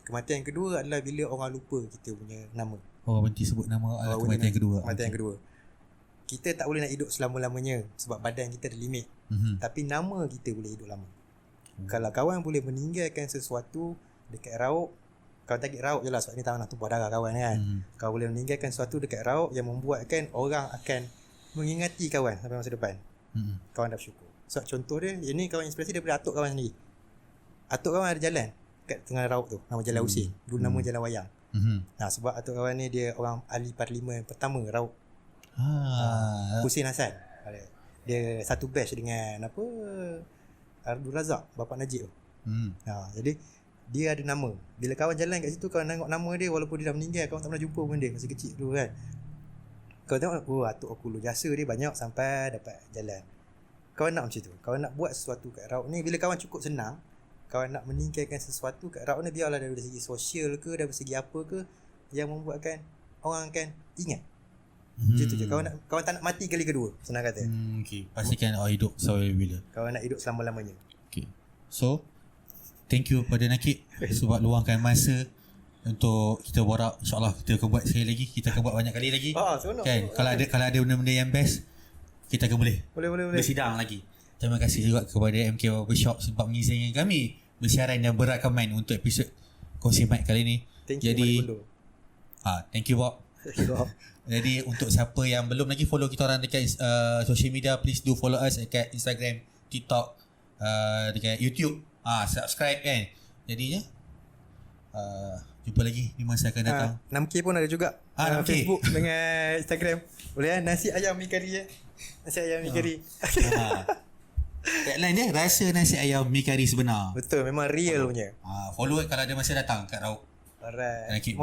S2: Kematian yang kedua adalah bila orang lupa kita punya nama.
S1: Berhenti sebut nama adalah kematian yang kedua.
S2: Kematian yang kedua. Kita tak boleh nak hidup selama-lamanya sebab badan kita ada limit. Tapi nama kita boleh hidup lama. Kalau kawan boleh meninggalkan sesuatu dekat rauk, kawan target rauk je lah, sebab ni tak nak tumpah darah kawan kan. Kau boleh meninggalkan sesuatu dekat rauk yang membuatkan orang akan mengingati kawan sampai masa depan. Kawan dah bersyukur. Sebab contoh dia, ini kawan inspirasi daripada atuk kawan sendiri. Atuk kawan ada jalan kat tengah rauk tu, nama Jalan Husin. Dulu nama Jalan Wayang. Sebab atuk kawan ni dia orang ahli parlimen pertama rauk. Husin Hassan. Dia satu batch dengan Abdul Razak, bapa Najib tu. Jadi dia ada nama. Bila kawan jalan kat situ, kawan tengok nama dia, walaupun dia dah meninggal, kawan tak pernah jumpa pun dia masa kecil tu kan. Kau tengok, atuk aku lu jasa dia banyak sampai dapat jalan. kawan nak macam tu. Kawan nak buat sesuatu kat Raub ni, bila kawan cukup senang, kawan nak meningkatkan sesuatu kat Raub ni, biarlah dari segi sosial ke, dari segi apa ke, yang membuatkan orang akan ingat. Macam tu je. Kawan tak nak mati kali kedua, senang kata.
S1: Okay. Pastikan awak hidup sampai bila.
S2: Kawan nak hidup selama-lamanya.
S1: Okay. So, thank you pada Nakib sebab luangkan masa untuk kita borak. InsyaAllah kita akan buat sekali lagi. Kita akan buat banyak kali lagi.
S2: Seronok.
S1: Kan? Kalau ada benda-benda yang best, kita akan boleh bersidang lagi. Terima kasih juga kepada MK Barbershop sebab mengizinkan kami bersiaran dan berakaman untuk episod Kongsi Mic kali ni.
S2: Thank you.
S1: Jadi, thank you Bob. Jadi untuk siapa yang belum lagi follow kita orang dekat social media, please do follow us dekat Instagram, TikTok, dekat YouTube. Subscribe kan. Jadinya jumpa lagi di masa akan datang.
S2: 6K pun ada juga.
S1: 6K.
S2: Facebook dengan Instagram. Boleh nasi ayam mi kari Nasi ayam mi kari.
S1: Tagline dia rasa nasi ayam mi kari sebenar.
S2: Betul, memang real punya.
S1: Follow kalau ada masa datang kat Raub.
S2: Alright.
S1: Nakib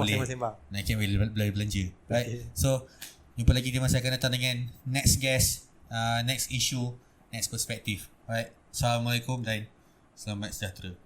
S1: boleh boleh belanja. Right.
S2: Okay.
S1: So jumpa lagi di masa akan datang dengan next guest, next issue, next perspective. Alright. Assalamualaikum dan selamat sejahtera.